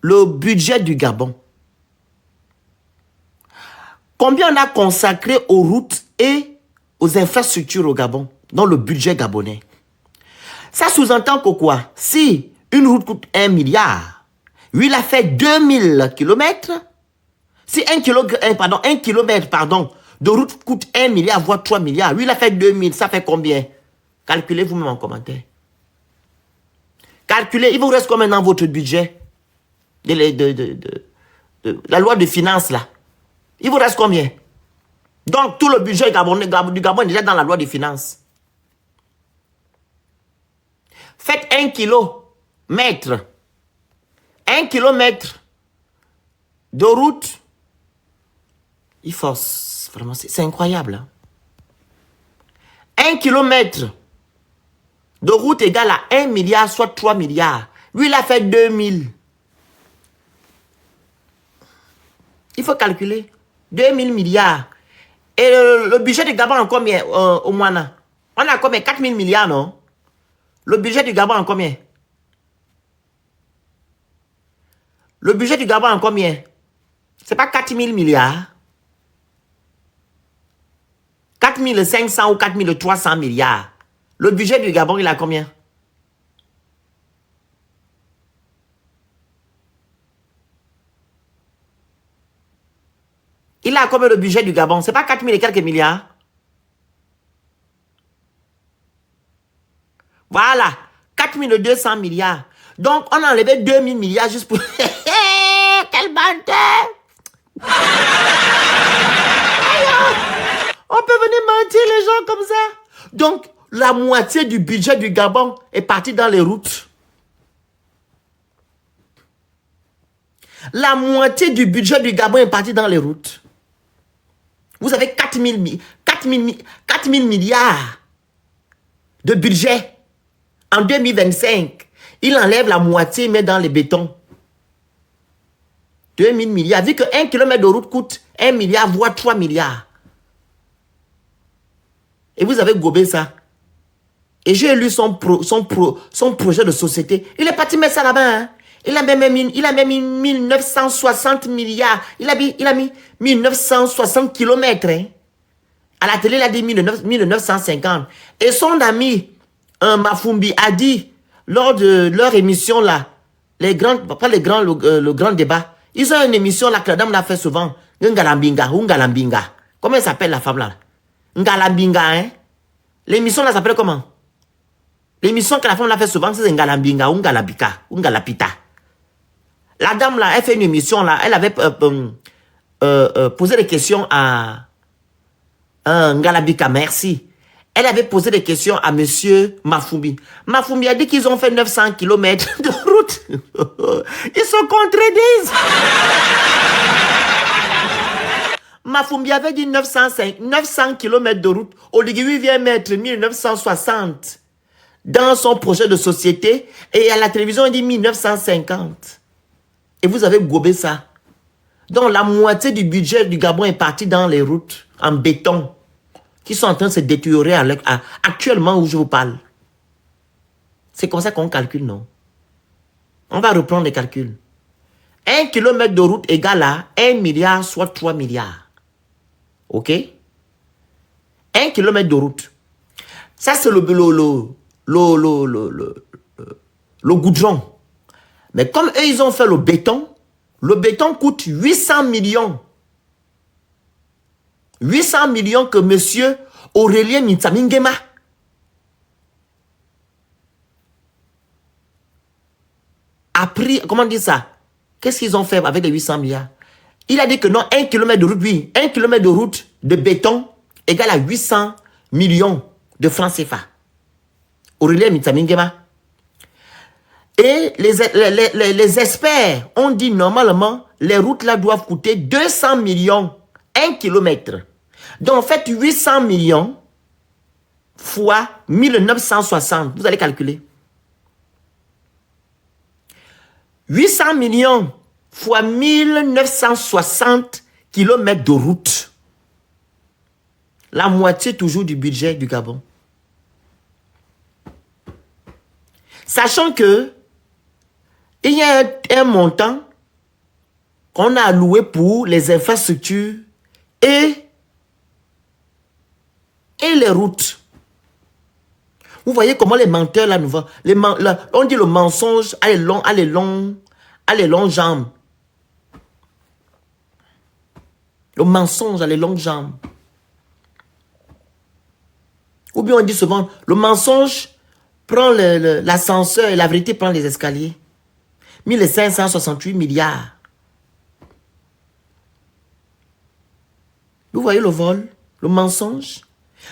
le budget du Gabon. Combien on a consacré aux routes et aux infrastructures au Gabon, dans le budget gabonais? Ça sous-entend que quoi? Si une route coûte 1 milliard, lui, il a fait 2000 kilomètres. Si un kilomètre de route coûte 1 milliard, voire 3 milliards, lui, il a fait 2000, ça fait combien? Calculez vous-même en commentaire. Calculez, il vous reste combien dans votre budget de la loi de finances, là? Il vous reste combien? Donc, tout le budget du Gabon est déjà dans la loi de finances. Faites 1 kilomètre. 1 kilomètre de route. Il force. Vraiment, c'est incroyable. Hein? 1 kilomètre de route égale à 1 milliard, soit 3 milliards. Lui, il a fait 2000. Il faut calculer. 2000 milliards. Et le budget du Gabon en combien au Moana? On a combien? 4000 milliards, non? Le budget du Gabon en combien? Le budget du Gabon en combien? C'est pas 4000 milliards. 4500 ou 4300 milliards. Le budget du Gabon, il a combien? Il a combien le budget du Gabon? C'est pas 4000 et quelques milliards? Voilà. 4200 milliards. Donc, on a enlevé 2000 milliards juste pour... Quel menteur! On peut venir mentir les gens comme ça. Donc, la moitié du budget du Gabon est partie dans les routes. La moitié du budget du Gabon est partie dans les routes. Vous avez 4000 milliards de budget. En 2025, il enlève la moitié et met dans les bétons. 2000 milliards. Vu que 1 kilomètre de route coûte 1 milliard, voire 3 milliards. Et vous avez gobé ça. Et j'ai lu son projet de société. Il est parti mettre ça là-bas. Hein. Il a même mis 1960 milliards. Il a mis 1960 kilomètres. Hein. À la télé, il a dit 1950. Et son ami, Mafumbi, a dit, lors de leur émission là, le grand débat, ils ont une émission là que la dame l'a fait souvent. Ngalambinga. Comment elle s'appelle la femme là? Ngalambinga, hein? L'émission là s'appelle comment? L'émission que la femme l'a fait souvent, c'est Ngalambinga ou Ngalapita. La dame là, elle fait une émission là, elle avait posé des questions à Ngalabika, merci. Elle avait posé des questions à monsieur Mafumbi. Mafumbi a dit qu'ils ont fait 900 km de route. Ils se contredisent. Mafumbi avait dit 900 km de route. Oligui vient mettre 1960 dans son projet de société. Et à la télévision, il dit 1950. Et vous avez gobé ça. Donc la moitié du budget du Gabon est parti dans les routes en béton qui sont en train de se détériorer actuellement où je vous parle. C'est comme ça qu'on calcule, non? On va reprendre les calculs. 1 kilomètre de route égale à 1 milliard, soit 3 milliards. OK? 1 kilomètre de route. Ça, c'est le goudron. Mais comme eux, ils ont fait le béton coûte 800 millions. 800 millions que monsieur Aurélien Mitsamingema a pris, comment dire ça? Qu'est-ce qu'ils ont fait avec les 800 milliards? Il a dit que non, 1 kilomètre de route, oui, 1 kilomètre de route de béton égale à 800 millions de francs CFA. Aurélien Mitsamingema. Et les experts ont dit normalement, les routes là doivent coûter 200 millions 1 kilomètre. Donc faites 800 millions fois 1960. Vous allez calculer. 800 millions fois 1960 kilomètres de route. La moitié toujours du budget du Gabon. Sachant que il y a un montant qu'on a alloué pour les infrastructures et les routes. Vous voyez comment les menteurs là nous vont. On dit le mensonge a les longues jambes. Le mensonge a les longues jambes. Ou bien on dit souvent, le mensonge prend l'ascenseur et la vérité prend les escaliers. 1568 milliards. Vous voyez le vol, le mensonge?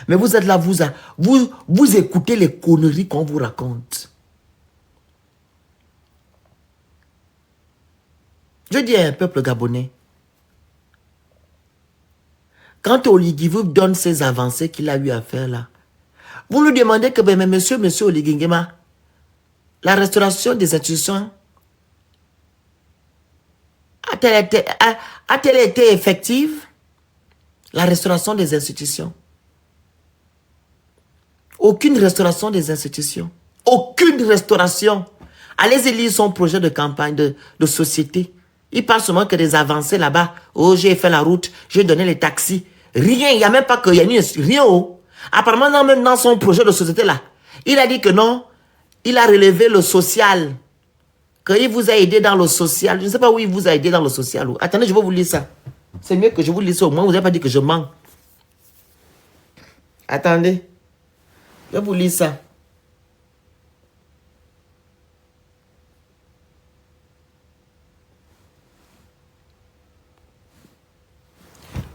Mais vous êtes là, vous écoutez les conneries qu'on vous raconte. Je dis à un peuple gabonais, quand Oligui vous donne ces avancées qu'il a eu à faire là, vous lui demandez que, mais monsieur Oligui Nguema, la restauration des institutions a-t-elle été effective? La restauration des institutions. Aucune restauration des institutions. Aucune restauration. Allez-y lire son projet de campagne de société. Il parle seulement que des avancées là-bas. Oh, j'ai fait la route, j'ai donné les taxis. Rien, il n'y a même pas que, il y a rien. Oh. Apparemment, même dans son projet de société là, il a dit que non, il a relevé le social. Qu'il vous a aidé dans le social. Je ne sais pas où il vous a aidé dans le social. Attendez, je vais vous lire ça. C'est mieux que je vous lise ça. Au moins, vous n'avez pas dit que je mens. Attendez. Je vais vous lire ça.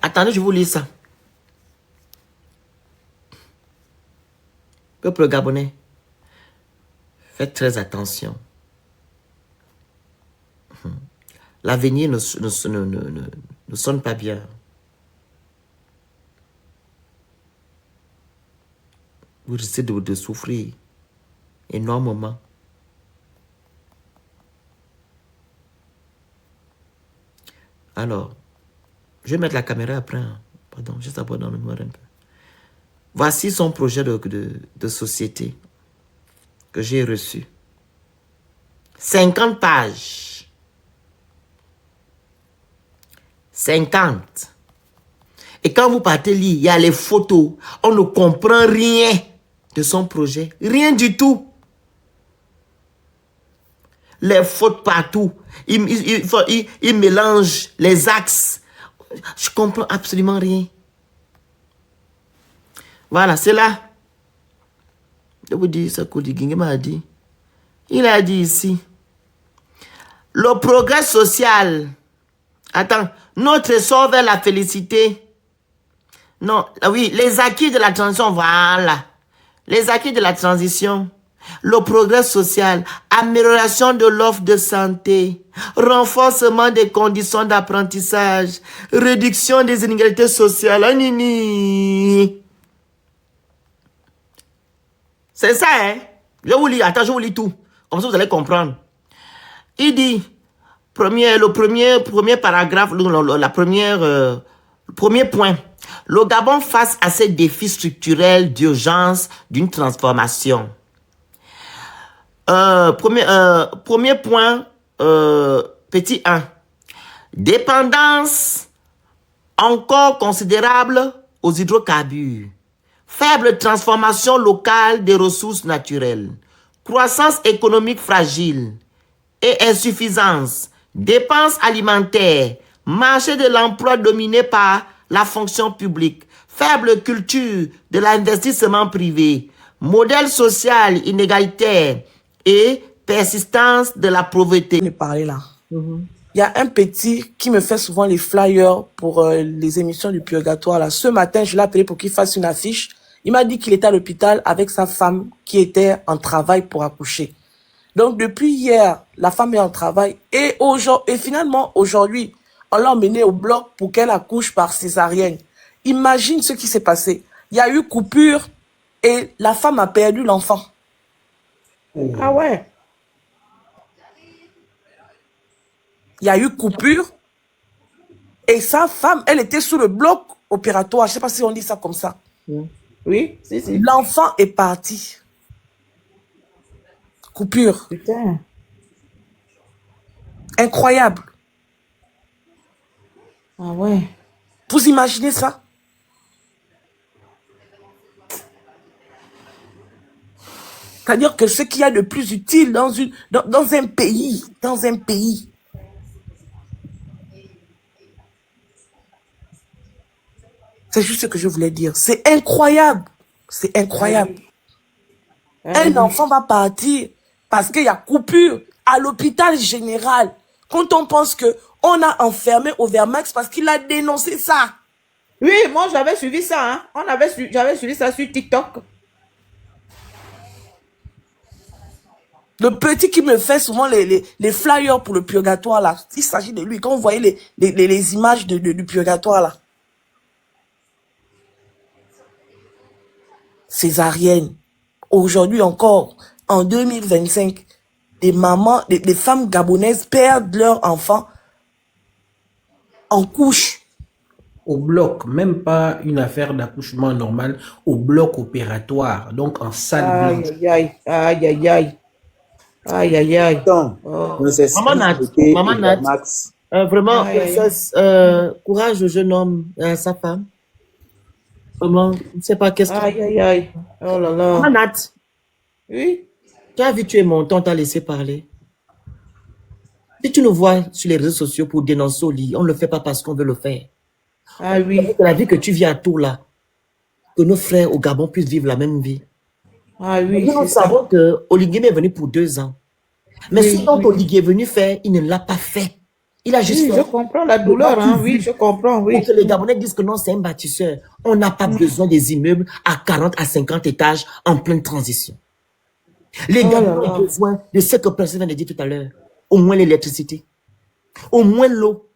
Attendez, je vous lis ça. Peuple gabonais, faites très attention. L'avenir ne sonne pas bien. Vous risquez de souffrir énormément. Alors, je vais mettre la caméra après. Pardon, juste après dans le noir un peu. Voici son projet de société que j'ai reçu. 50 pages. 50. Et quand vous partez lire, il y a les photos. On ne comprend rien de son projet. Rien du tout. Les fautes partout. Il mélange les axes. Je ne comprends absolument rien. Voilà, c'est là. Je vous dis ce qu'Oligui Nguema a dit. Il a dit ici. Le progrès social. Attends. Notre essor vers la félicité. Non, oui, les acquis de la transition, voilà. Les acquis de la transition. Le progrès social, amélioration de l'offre de santé, renforcement des conditions d'apprentissage, réduction des inégalités sociales. C'est ça, hein? Je vous lis, attends, je vous lis tout. Comme ça, vous allez comprendre. Il dit, le premier paragraphe, le premier point. Le Gabon face à ces défis structurels d'urgence d'une transformation. Premier point, petit 1. Dépendance encore considérable aux hydrocarbures. Faible transformation locale des ressources naturelles. Croissance économique fragile et insuffisance. Dépenses alimentaires. Marché de l'emploi dominé par la fonction publique. Faible culture de l'investissement privé. Modèle social inégalitaire et persistance de la pauvreté. Je parler là. Il y a un petit qui me fait souvent les flyers pour les émissions du Purgatoire. Là. Ce matin, je l'ai appelé pour qu'il fasse une affiche. Il m'a dit qu'il était à l'hôpital avec sa femme qui était en travail pour accoucher. Donc, depuis hier, la femme est en travail. Et finalement, aujourd'hui, on l'a emmenée au bloc pour qu'elle accouche par césarienne. Imagine ce qui s'est passé. Il y a eu coupure et la femme a perdu l'enfant. Ah ouais. Il y a eu coupure et sa femme, elle était sous le bloc opératoire. Je ne sais pas si on dit ça comme ça. Oui, si. L'enfant est parti. Coupure. Putain. Incroyable. Ah ouais. Vous imaginez ça? C'est-à-dire que ce qu'il y a de plus utile dans un pays, c'est juste ce que je voulais dire. C'est incroyable. C'est incroyable. Un enfant va partir parce qu'il y a coupure à l'hôpital général. Quand on pense que on a enfermé Overmax parce qu'il a dénoncé ça. Oui, moi j'avais suivi ça. Hein. J'avais suivi ça sur TikTok. Le petit qui me fait souvent les flyers pour le purgatoire, là, il s'agit de lui. Quand vous voyez les images du purgatoire, là. Césarienne. Aujourd'hui encore, en 2025, des mamans, des femmes gabonaises perdent leurs enfants en couche. Au bloc, même pas une affaire d'accouchement normal, au bloc opératoire, donc en salle blanche. Aïe, aïe, aïe, aïe, aïe. Aïe, aïe, aïe. Attends, Oh. Maman Nat, Maman Nat, vraiment, Aïe, aïe, princesse, courage au jeune homme et à sa femme. Vraiment, je ne sais pas qu'est-ce que... aïe, aïe, aïe. Oh là Maman là. Nat, Oui. tu as vu tuer mon temps, t'as laissé parler. Si tu nous vois sur les réseaux sociaux pour dénoncer au lit, on ne le fait pas parce qu'on veut le faire. Ah oui. Avec la vie que tu vis à Tours là, que nos frères au Gabon puissent vivre la même vie. Ah oui, Nous c'est ça. savons que Oligui est venu pour 2 ans. Mais Oui, ce dont oui. Oligui est venu faire, il ne l'a pas fait. Il a juste Oui, fait je comprends la douleur, hein. Oui, je comprends, oui. pour que les Gabonais disent que non, c'est un bâtisseur. On n'a pas besoin des immeubles à 40 à 50 étages en pleine transition. Les Oh là Gabonais là. ont besoin de ce que personne vient de dire tout à l'heure. Au moins l'électricité. Au moins l'eau.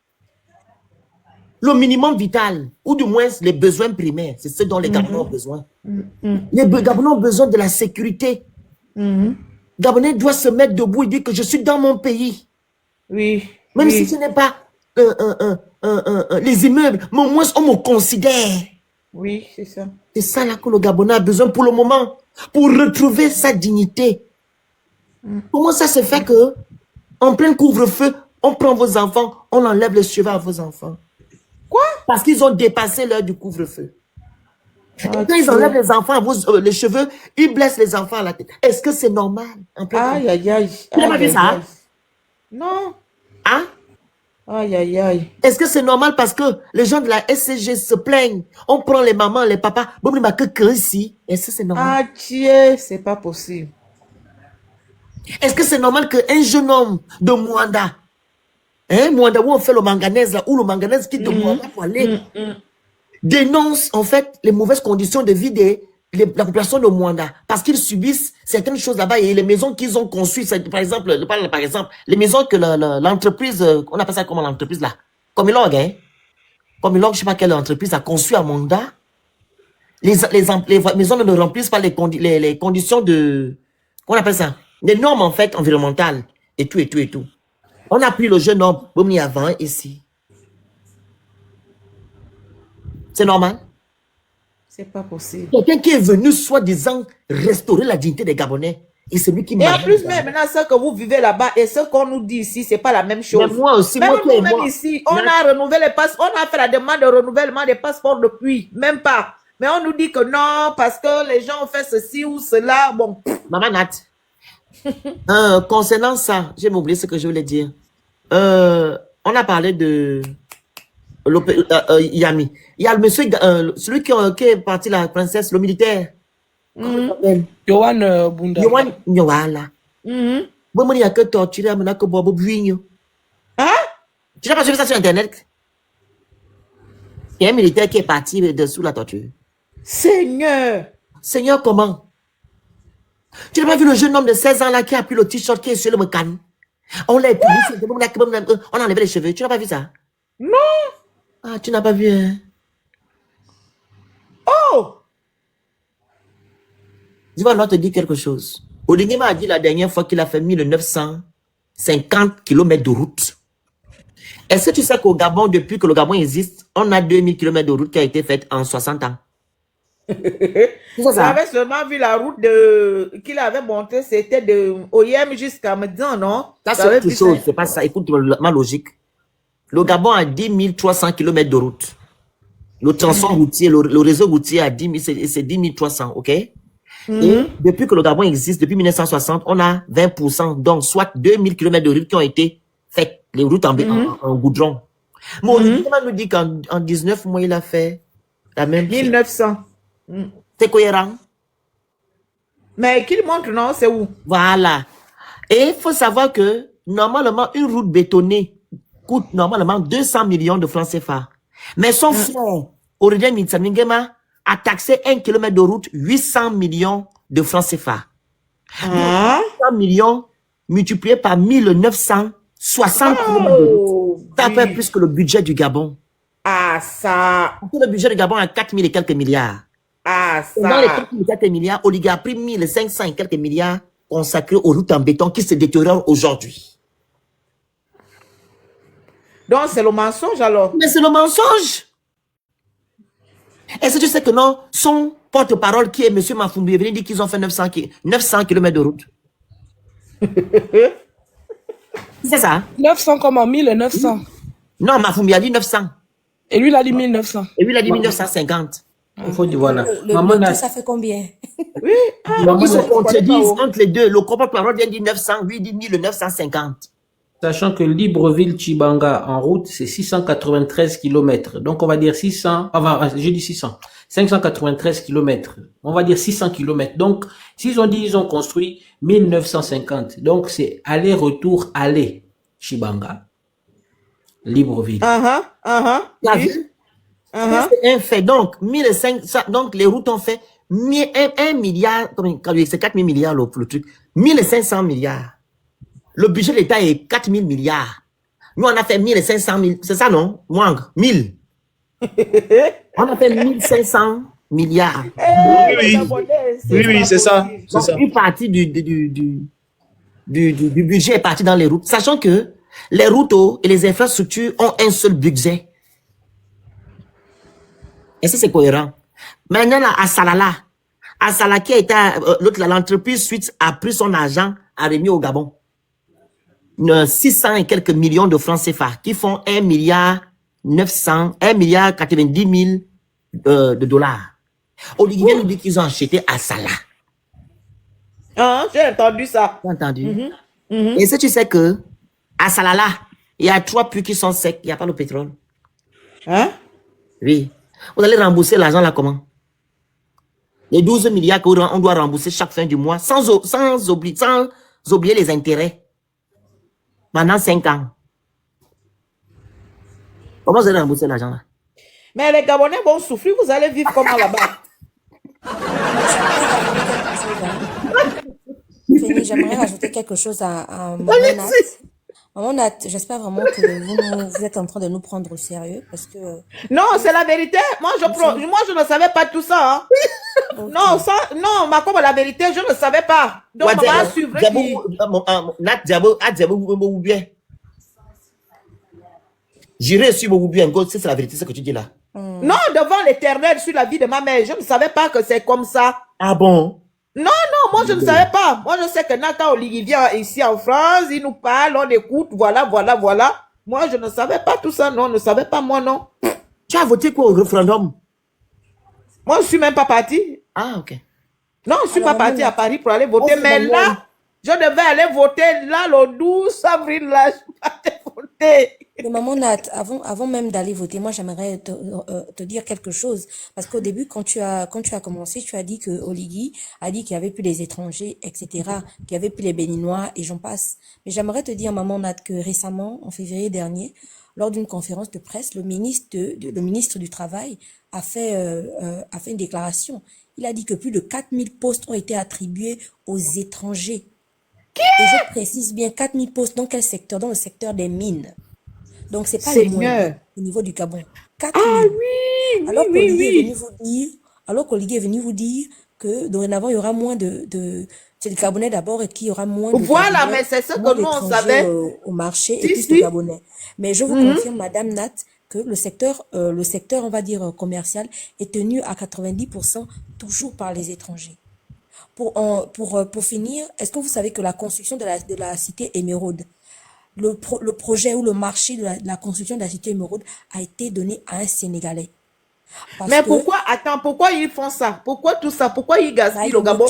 Le minimum vital, ou du moins les besoins primaires, c'est ce dont les Gabonais ont besoin. Les Gabonais ont besoin de la sécurité. Gabonais doit se mettre debout et dire que je suis dans mon pays. Oui. Même si Oui. ce n'est pas les immeubles, mais au moins on me considère. Oui, c'est ça. C'est ça là que le Gabonais a besoin pour le moment, pour retrouver sa dignité. Comment ça se fait que, en plein couvre-feu, on prend vos enfants, on enlève les cheveux à vos enfants? Quoi? Parce qu'ils ont dépassé l'heure du couvre-feu. Ah, Quand ils enlèvent les enfants à les cheveux, ils blessent les enfants à la tête. Est-ce que c'est normal? En plein aïe, aïe, aïe. Tu n'as pas Aïe, vu aïe, ça? aïe. Non. Hein? Aïe, aïe, aïe. Est-ce que c'est normal parce que les gens de la SCG se plaignent? On prend les mamans, les papas. Bon, il m'a que ici. Est-ce que c'est normal? Ah, tiens, c'est pas possible. Est-ce que c'est normal qu'un jeune homme de Mwanda, Mwanda où on fait le manganèse là, ou le manganèse quitte de Mwanda pour aller, dénonce en fait les mauvaises conditions de vie de la population de Mwanda parce qu'ils subissent certaines choses là-bas et les maisons qu'ils ont conçues, par exemple, les maisons que l'entreprise, on appelle ça comment l'entreprise là, Comilog, Comilog, je sais pas quelle entreprise a conçu à Mwanda, les maisons ne remplissent pas les conditions de, qu'on appelle ça, les normes en fait environnementales et tout et tout et tout. On a pris le jeune homme, Bomi avant ici. C'est normal? C'est pas possible. Quelqu'un qui est venu soi-disant restaurer la dignité des Gabonais. Et c'est lui qui Et en m'a plus, même maintenant, ce que vous vivez là-bas et ce qu'on nous dit ici, c'est pas la même chose. Mais moi aussi, Même moi qui nous-mêmes ici, on a renouvelé les passeports, on a fait la demande de renouvellement des passeports depuis, même pas. Mais on nous dit que non, parce que les gens ont fait ceci ou cela. Bon. Maman Nat. Concernant ça, j'ai oublié ce que je voulais dire. On a parlé de Yami. Il y a le monsieur, celui qui est parti, la princesse, le militaire. Comment il s'appelle? Yohan Bunda. Yohan Nyawala. Bon, il y a que torturé, il y a que Bobo Buigno. Hein? Tu n'as pas suivi ça sur Internet? Il y a un militaire qui est parti dessous la torture. Seigneur. Seigneur, comment? Tu n'as pas vu le jeune homme de 16 ans là qui a pris le t-shirt qui est sur le mécan? On l'a épilé, on a enlevé les cheveux. Tu n'as pas vu ça? Non. Ah, tu n'as pas vu, hein? Oh. Je vais alors te dire quelque chose. Oligui m'a dit la dernière fois qu'il a fait 1950 km de route. Est-ce que tu sais qu'au Gabon, depuis que le Gabon existe, on a 2000 km de route qui a été faite en 60 ans? J'avais seulement vu la route qu'il avait montée, c'était de Oyem jusqu'à Médin, non? Ça, c'est autre chose, c'est pas ça. Écoute ma logique. Le Gabon a 10 300 km de route. Le tronçon routier, le réseau routier a 10 000, c'est 10 300, ok? Et depuis que le Gabon existe, depuis 1960, on a 20%, donc soit 2000 km de route qui ont été faites, les routes en goudron. Mais Olivier nous dit qu'en 19 mois, il a fait la même chose. 1900. C'est cohérent? Mais qu'il montre, non, c'est où? Voilà. Et il faut savoir que, normalement, une route bétonnée coûte normalement 200 millions de francs CFA. Mais son frère, Aurélien Mitsamingema, a taxé 1 km de route 800 millions de francs CFA. 800 millions multipliés par 1960 km de route. Ça fait plus que le budget du Gabon. Ah, ça. Le budget du Gabon est 4 000 et quelques milliards. Ah, ça. Dans les 4 000 et quelques milliards, Olivier a pris 1500 et quelques milliards consacrés aux routes en béton qui se détériorent aujourd'hui. Donc, c'est le mensonge alors. Mais c'est le mensonge. Est-ce que tu sais que non, son porte-parole qui est M. Mafumbi est venu dire qu'ils ont fait 900 km de route. C'est ça? 900 comme en 1900. Non, Mafumbi a dit 900. Et lui, il a dit 1900. Et lui, il a dit 1950. Il faut dire, voilà. Le tout, ça fait combien? Oui. Ils se contredisent entre les deux. Le porte-parole vient dire 900, lui dit 1950. Sachant que Libreville-Chibanga en route, c'est 693 km. Donc, on va dire 600, enfin, j'ai dit 600. 593 km. On va dire 600 km. Donc, s'ils ont dit, ils ont construit 1950. Donc, c'est aller-retour, aller. Chibanga. Libreville. T'as vu? C'est un fait. Donc, 1500, donc les routes ont fait 1 milliard, c'est 4 000 milliards le truc. 1500 milliards. Le budget de l'État est 4 000 milliards. Nous, on a fait 1500 000. C'est ça, non? Moins, 1000. On a fait 1500 milliards. Oui, c'est ça. Donc, une partie du budget est partie dans les routes. Sachant que les routes et les infrastructures ont un seul budget. Et ça, c'est cohérent. Maintenant, là, à Salala qui a été, l'entreprise Suite a pris son argent, a remis au Gabon. 600 et quelques millions de francs CFA qui font 1 milliard 90 000 de dollars. Olivier nous dit qu'ils ont acheté à Salah. Ah, j'ai entendu ça. Tu as entendu? Et si tu sais que à Salala, il y a 3 puits qui sont secs, il n'y a pas le pétrole. Hein? Oui. Vous allez rembourser l'argent là comment? Les 12 milliards qu'on doit rembourser chaque fin du mois sans oublier les intérêts. Pendant 5 ans. Comment vous allez rembourser l'argent là? Mais les Gabonais vont souffrir, vous allez vivre comment là-bas? J'aimerais rajouter quelque chose à Maman Nat. Maman Nat, j'espère vraiment que vous êtes en train de nous prendre au sérieux parce que... Non, c'est la vérité. Moi, je ne savais pas tout ça. Hein. Okay. Non, ma comme la vérité, je ne savais pas. Donc, on va suivre. J'irai sur mon bien, c'est la vérité, ce que tu dis là. Non, devant l'Éternel, sur la vie de ma mère, je ne savais pas que c'est comme ça. Ah bon? Non, moi je ne savais pas. Moi je sais que Nathan Olivier vient ici en France, il nous parle, on écoute, voilà. Moi je ne savais pas tout ça, non, on ne savait pas moi, non. Tu as voté quoi au référendum? Moi je ne suis même pas parti. Ah, ok. Non, je ne suis pas parti à Paris pour aller voter, mais là, je devais aller voter, là, le 12 avril, là, je suis parti voter. Mais Maman Nat, avant même d'aller voter, moi j'aimerais te dire quelque chose. Parce qu'au début, quand tu as commencé, tu as dit que Oligui a dit qu'il n'y avait plus les étrangers, etc., qu'il n'y avait plus les Béninois, et j'en passe. Mais j'aimerais te dire, Maman Nat, que récemment, en février dernier, lors d'une conférence de presse, le ministre du Travail a fait une déclaration. Il a dit que plus de 4000 postes ont été attribués aux étrangers. Et je précise bien 4000 postes dans quel secteur? Dans le secteur des mines. Donc, c'est pas les moindres au niveau du Gabon. 4000. Ah oui, alors qu'Olivier est venu vous dire que dorénavant, il y aura moins c'est le Gabonais d'abord et qu'il y aura moins de... Voilà, mais c'est ce que nous, on savait. Au marché et plus de Gabonais. Mais je vous confirme, Madame Nat, que le secteur, on va dire, commercial est tenu à 90% toujours par les étrangers. Pour finir, est-ce que vous savez que la construction de la cité Émeraude, le projet ou le marché de la construction de la cité émeraude a été donné à un Sénégalais. Parce Mais que, pourquoi, attends, pourquoi ils font ça? Pourquoi tout ça? Pourquoi ils gaspillent le Gabon?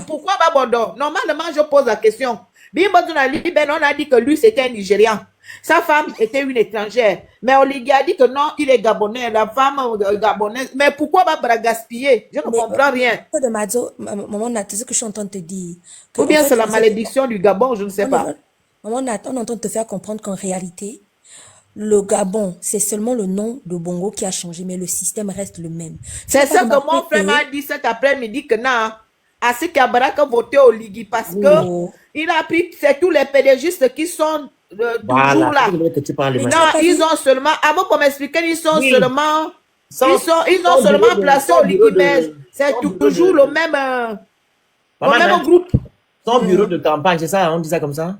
Pourquoi Babondon? Normalement, je pose la question. Bimbo Liben, on a dit que lui, c'était un Nigérian. Sa femme était une étrangère. Mais Oligui a dit que non, il est Gabonais. La femme gabonaise. Mais pourquoi va gaspiller? Je ne comprends rien. De Mazo, maman Nat, c'est ce que je suis en train de te dire. Ou bien c'est la malédiction du Gabon, je ne sais pas. Maman Nat, on est en train de te faire comprendre qu'en réalité, le Gabon, c'est seulement le nom de Bongo qui a changé, mais le système reste le même. C'est ça que mon frère m'a dit cet après-midi que non, à ce qu'Abara a voté au Ligui parce que il a pris, c'est tous les pédégistes qui sont toujours là. Non, ils ont seulement, avant qu'on m'explique, ils sont seulement, ils ont seulement placé au Ligui, mais c'est toujours le même groupe. Son bureau de campagne, c'est ça, on dit ça comme ça?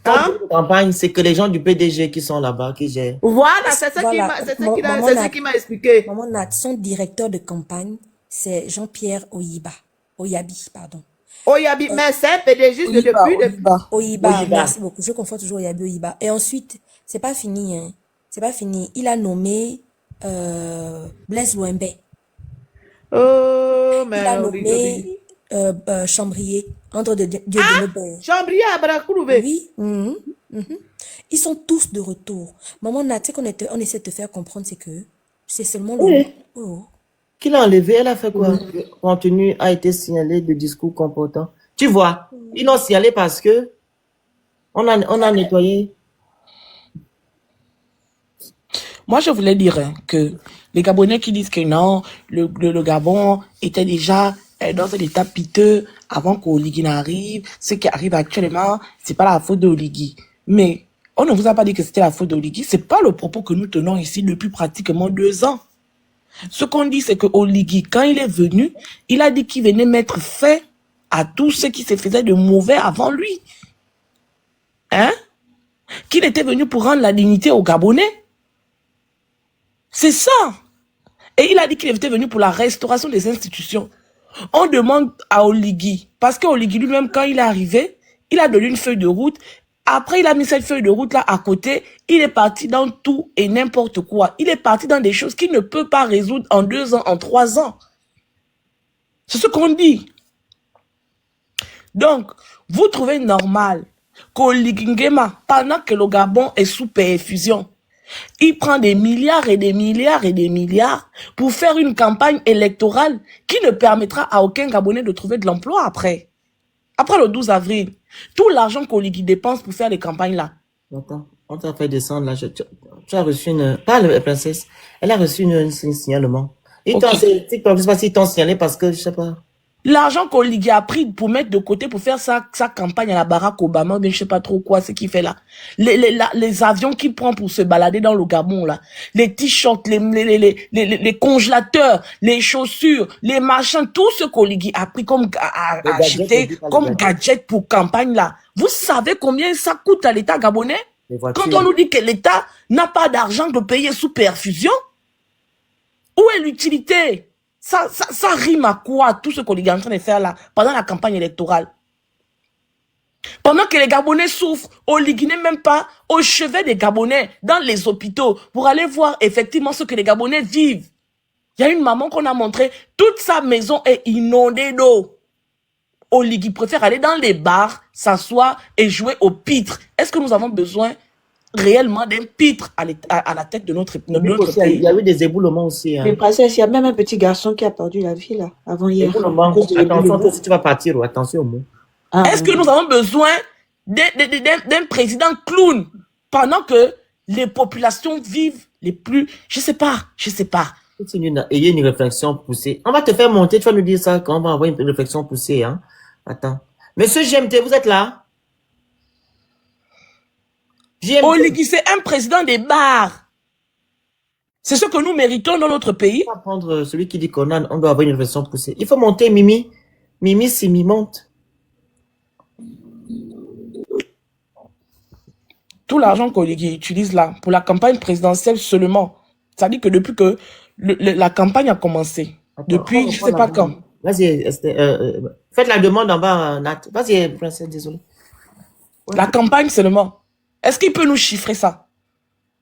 De campagne, c'est que les gens du PDG qui sont là-bas, qui gèrent. Voilà, c'est ce qui m'a expliqué. Maman Nat, son directeur de campagne, c'est Jean-Pierre Oyabi, pardon. Oyabi, mais c'est un PDG depuis... Oyiba, merci beaucoup. Je confonds toujours Oyabi, Oyiba. Et ensuite, c'est pas fini, hein. C'est pas fini. Il a nommé Blaise Louembe. Oh, mais... Il a nommé Chambrier, André de Dieudonné. Chambrier à Bracoulouvé. Oui. Ils sont tous de retour. Maman Nat, tu sais on essaie de te faire comprendre, c'est que c'est seulement le... Qui l'a enlevé, elle a fait quoi? Le contenu a été signalé de discours comportant. Tu vois, ils l'ont signalé parce que on a nettoyé. Moi, je voulais dire que les Gabonais qui disent que non, le Gabon était déjà dans un état piteux avant qu'Oligui n'arrive. Ce qui arrive actuellement, c'est pas la faute d'Oligui. Mais on ne vous a pas dit que c'était la faute d'Oligui. C'est pas le propos que nous tenons ici depuis pratiquement 2 ans. Ce qu'on dit, c'est que Oligui, quand il est venu, il a dit qu'il venait mettre fin à tout ce qui se faisait de mauvais avant lui. Hein? Qu'il était venu pour rendre la dignité aux Gabonais. C'est ça. Et il a dit qu'il était venu pour la restauration des institutions. On demande à Oligui, parce qu'Oligui lui-même, quand il est arrivé, il a donné une feuille de route. Après, il a mis cette feuille de route là à côté. Il est parti dans tout et n'importe quoi. Il est parti dans des choses qu'il ne peut pas résoudre en 2 ans, en 3 ans. C'est ce qu'on dit. Donc, vous trouvez normal qu'Oligui Nguema, pendant que le Gabon est sous perfusion, il prend des milliards et des milliards et des milliards pour faire une campagne électorale qui ne permettra à aucun Gabonais de trouver de l'emploi après. Après le 12 avril, tout l'argent qu'Oligui dépense pour faire les campagnes là. Attends, on t'a fait descendre là. Tu as reçu une... Pas la princesse. Elle a reçu un signalement. Ils t'ont, je sais pas s'ils t'ont signalé parce que, je sais pas. L'argent qu'Oligui a pris pour mettre de côté pour faire sa campagne à la Barack Obama, mais je sais pas trop quoi, ce qu'il fait là. Les avions qu'il prend pour se balader dans le Gabon là. Les t-shirts, les congélateurs, les chaussures, les machins, tout ce qu'Oligui a pris comme acheté comme gadget pour campagne là. Vous savez combien ça coûte à l'État gabonais? Quand on nous dit que l'État n'a pas d'argent de payer sous perfusion, où est l'utilité? Ça rime à quoi, tout ce qu'Oligui est en train de faire là, pendant la campagne électorale? Pendant que les Gabonais souffrent, Oligui n'est même pas au chevet des Gabonais, dans les hôpitaux, pour aller voir effectivement ce que les Gabonais vivent. Il y a une maman qu'on a montré, toute sa maison est inondée d'eau. Oligui préfère aller dans les bars, s'asseoir et jouer au pitre. Est-ce que nous avons besoin réellement d'un pitre à la tête de notre pays? Il y a eu des éboulements aussi. Hein. Mais princesse, il y a même un petit garçon qui a perdu la vie là, avant hier. Attention, si tu vas partir, attention au mot. Est-ce que nous avons besoin d'un président clown pendant que les populations vivent les plus... Je sais pas. Ayez une réflexion poussée. On va te faire monter, tu vas nous dire ça quand on va avoir une réflexion poussée. Hein. Attends. Monsieur GMT, vous êtes là? Oligui, c'est un président des bars. C'est ce que nous méritons dans notre pays. On va prendre celui qui dit qu'on doit avoir une réflexion poussée. Il faut monter, Mimi. Mimi, Simi, monte. Tout l'argent qu'Oligui utilise là, pour la campagne présidentielle seulement, ça dit que depuis que la campagne a commencé, depuis je sais pas quand. Vas-y, faites la demande en bas, Nat. Vas-y, princesse, désolé. La campagne seulement. Est-ce qu'il peut nous chiffrer ça?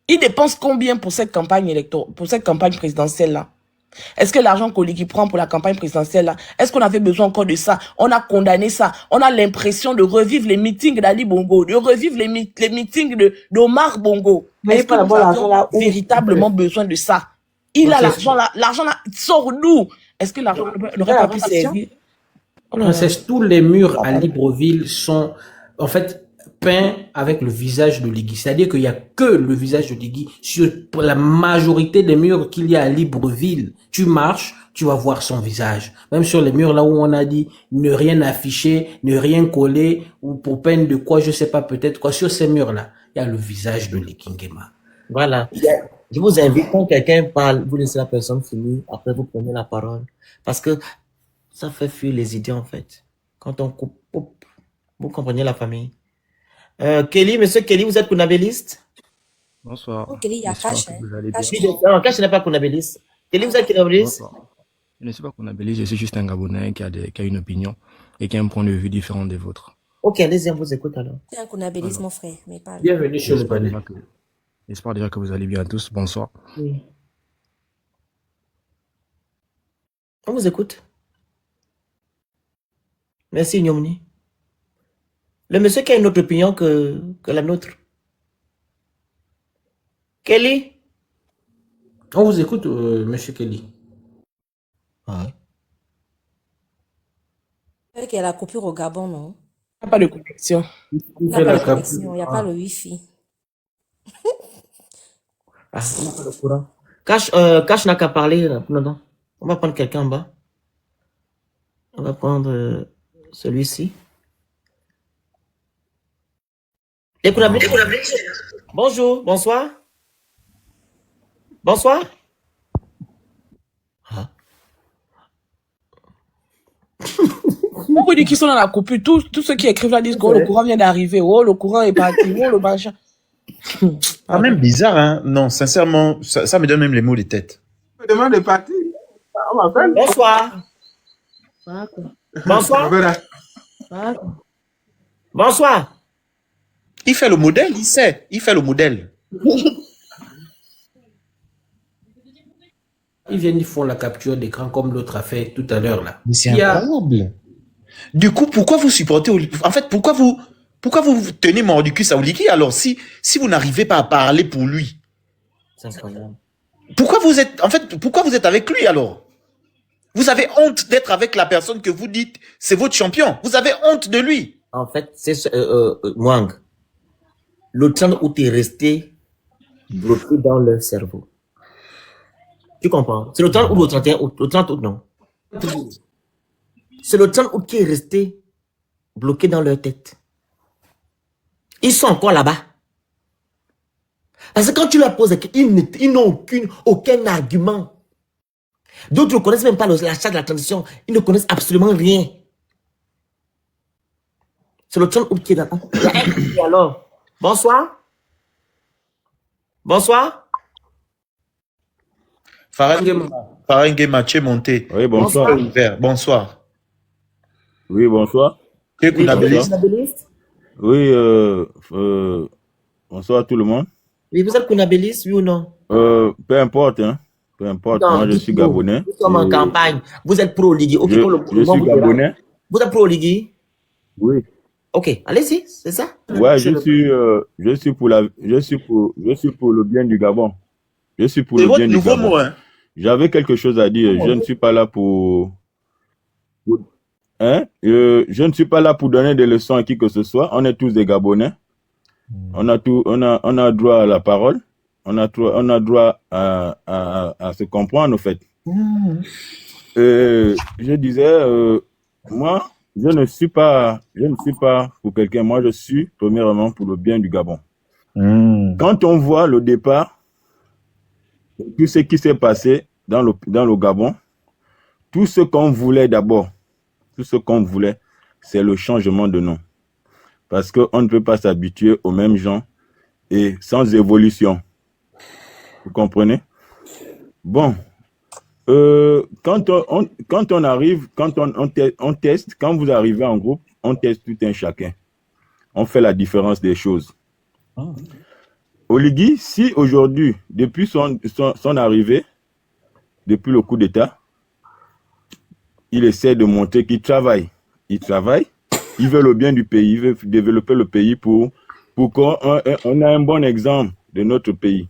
Il dépense combien pour cette campagne présidentielle-là? Est-ce que l'argent qu'Oligui prend pour la campagne présidentielle-là, est-ce qu'on avait besoin encore de ça? On a condamné ça. On a l'impression de revivre les meetings d'Ali Bongo, de revivre les meetings d'Omar Bongo. Est-ce que nous avons véritablement besoin de ça? Il a l'argent là, sort d'où? Est-ce que l'argent n'aurait pas pu servir? Princesse, tous les murs à Libreville sont en fait peints avec le visage de Ligui. C'est-à-dire qu'il n'y a que le visage de Ligui sur la majorité des murs qu'il y a à Libreville. Tu marches, tu vas voir son visage. Même sur les murs là où on a dit ne rien afficher, ne rien coller, ou pour peine de quoi, je sais pas, peut-être quoi. Sur ces murs-là, il y a le visage de Ligui Nguema. Voilà. Je vous invite, quand quelqu'un parle, vous laissez la personne finir, après vous prenez la parole. Parce que ça fait fuir les idées, en fait. Quand on coupe, vous comprenez la famille. Kelly, monsieur Kelly, vous êtes Kounabéliste? Bonsoir. Oh, Kelly, il y a Cash. Non, Cash n'est pas Kounabéliste. Kelly, vous êtes Kounabéliste? Je ne suis pas Kounabéliste, je suis juste un Gabonais qui a une opinion et qui a un point de vue différent des vôtres. Ok, allez-y, on vous écoute alors. C'est un Kounabéliste, mon frère, mais pas. Bienvenue sur le panel. J'espère déjà que vous allez bien à tous. Bonsoir. Oui. On vous écoute. Merci, Nyomni. Le monsieur qui a une autre opinion que la nôtre. Kelly? On vous écoute, monsieur Kelly. Ah. Il y a la coupure au Gabon, non? Il n'y a pas de connexion. Il n'y a pas de connexion, il n'y a pas le Wi-Fi. Ah, on n'a pas le courant. Cash n'a qu'à parler. Non. On va prendre quelqu'un en bas. On va prendre celui-ci. Bonjour, bonsoir. Bonsoir. Ah. Pourquoi ils sont dans la coupure? Tous ceux qui écrivent là disent que le courant vient d'arriver. Oh, le courant est parti. Oh, le machin. Ah, même bizarre, hein. Non, sincèrement, ça me donne même les mots de tête. Je me demande de partir. Bonsoir. Bonsoir. Bonsoir. Il fait le modèle, il sait. Il fait le modèle. Ils viennent, ils font la capture d'écran comme l'autre a fait tout à l'heure là. Mais c'est incroyable. Du coup, pourquoi vous supportez en fait, pourquoi vous tenez mordicus à Oligui alors si vous n'arrivez pas à parler pour lui? C'est incroyable. Pourquoi vous êtes avec lui alors? Vous avez honte d'être avec la personne que vous dites c'est votre champion. Vous avez honte de lui. En fait, c'est Mwang. Le temps où tu es resté bloqué dans leur cerveau. Tu comprends? C'est le temps où le 31 août, le 30 août, non. C'est le temps où tu es resté bloqué dans leur tête. Ils sont encore là-bas. Parce que quand tu leur poses, ils n'ont aucun argument. D'autres ne connaissent même pas la charte de la transition. Ils ne connaissent absolument rien. C'est le temps où tu es là-bas. Et alors, bonsoir. Bonsoir. Farangue Mathieu Monté. Oui, bonsoir. Bonsoir. Oui, bonsoir. Tu es Kounabéliste? Oui, bonsoir à tout le monde. Oui, vous êtes Kounabéliste, oui ou non? Peu importe, hein. Peu importe. Non, moi, je suis Gabonais. Nous sommes en campagne. Vous êtes pro-Ligui. Okay, je suis Gabonais. Vous êtes pro-Ligui? Oui. Ok, allez-y, c'est ça? Ouais, je suis pour le bien du Gabon. Je suis pour le bien du Gabon. Mot, hein? J'avais quelque chose à dire. Je ne suis pas là pour... Hein? Je ne suis pas là pour donner des leçons à qui que ce soit. On est tous des Gabonais. On a droit à la parole. On a droit à se comprendre, en fait. Je disais, moi, je ne suis pas pour quelqu'un. Moi, je suis premièrement pour le bien du Gabon. Quand on voit le départ, tout ce qui s'est passé dans le Gabon, tout ce qu'on voulait d'abord, c'est le changement de nom. Parce qu'on ne peut pas s'habituer aux mêmes gens et sans évolution. Vous comprenez? Bon. Quand on arrive, on teste, quand vous arrivez en groupe, on teste tout un chacun. on fait la différence des choses. Oligui, si aujourd'hui, depuis son arrivée, depuis le coup d'État, il essaie de montrer qu'il travaille. Il travaille, il veut le bien du pays, il veut développer le pays pour qu'on ait un bon exemple de notre pays.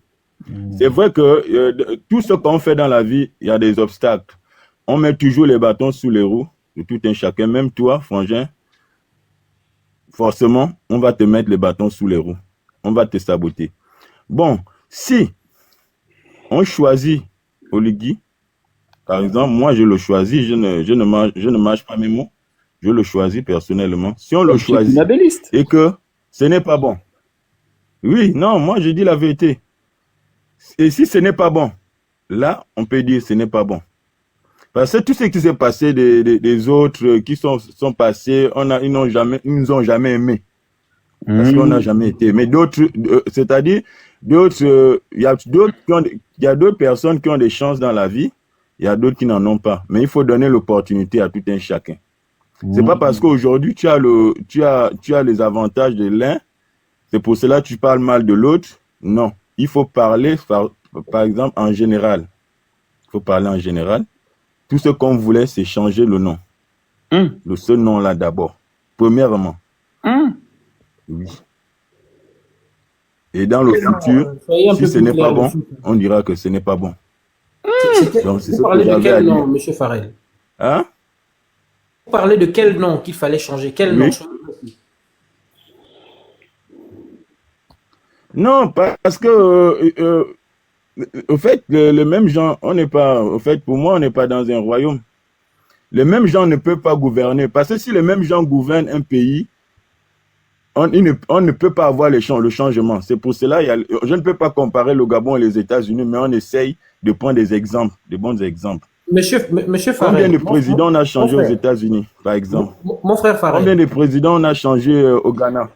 C'est vrai que tout ce qu'on fait dans la vie, il y a des obstacles. On met toujours les bâtons sous les roues de tout un chacun. Même toi, Frangin, forcément, on va te mettre les bâtons sous les roues. On va te saboter. Bon, si on choisit Oligui, par exemple, moi je le choisis, je ne mâche pas mes mots, je le choisis personnellement. Si on le choisit et que ce n'est pas bon, oui, non, moi je dis la vérité. Et si ce n'est pas bon, là, on peut dire ce n'est pas bon. Parce que tout ce qui s'est passé des autres qui sont passés, ils nous ont jamais aimés. Parce qu'on n'a jamais été. Mais d'autres, c'est-à-dire, d'autres, il y a d'autres personnes qui ont des chances dans la vie, il y a d'autres qui n'en ont pas. Mais il faut donner l'opportunité à tout un chacun. C'est pas parce qu'aujourd'hui tu as les avantages de l'un, c'est pour cela que tu parles mal de l'autre. Non. Il faut parler, par exemple, en général. Il faut parler en général. Tout ce qu'on voulait, c'est changer le nom. Ce nom-là d'abord. Premièrement. Oui. Et dans le futur, si ce n'est pas bon, on dira que ce n'est pas bon. Donc, vous parlez de quel nom, M. Farrell? Hein? Vous parlez de quel nom qu'il fallait changer? Quel nom? Non, parce que, au fait, les mêmes gens, on n'est pas, au fait, pour moi, on n'est pas dans un royaume. Les mêmes gens ne peuvent pas gouverner. Parce que si les mêmes gens gouvernent un pays, on ne peut pas avoir le changement. C'est pour cela, je ne peux pas comparer le Gabon et les États-Unis, mais on essaye de prendre des exemples, de bons exemples. Monsieur Farrell. Combien de présidents on a changé aux États-Unis, par exemple? Mon frère Farrell. Combien de présidents on a changé au Ghana?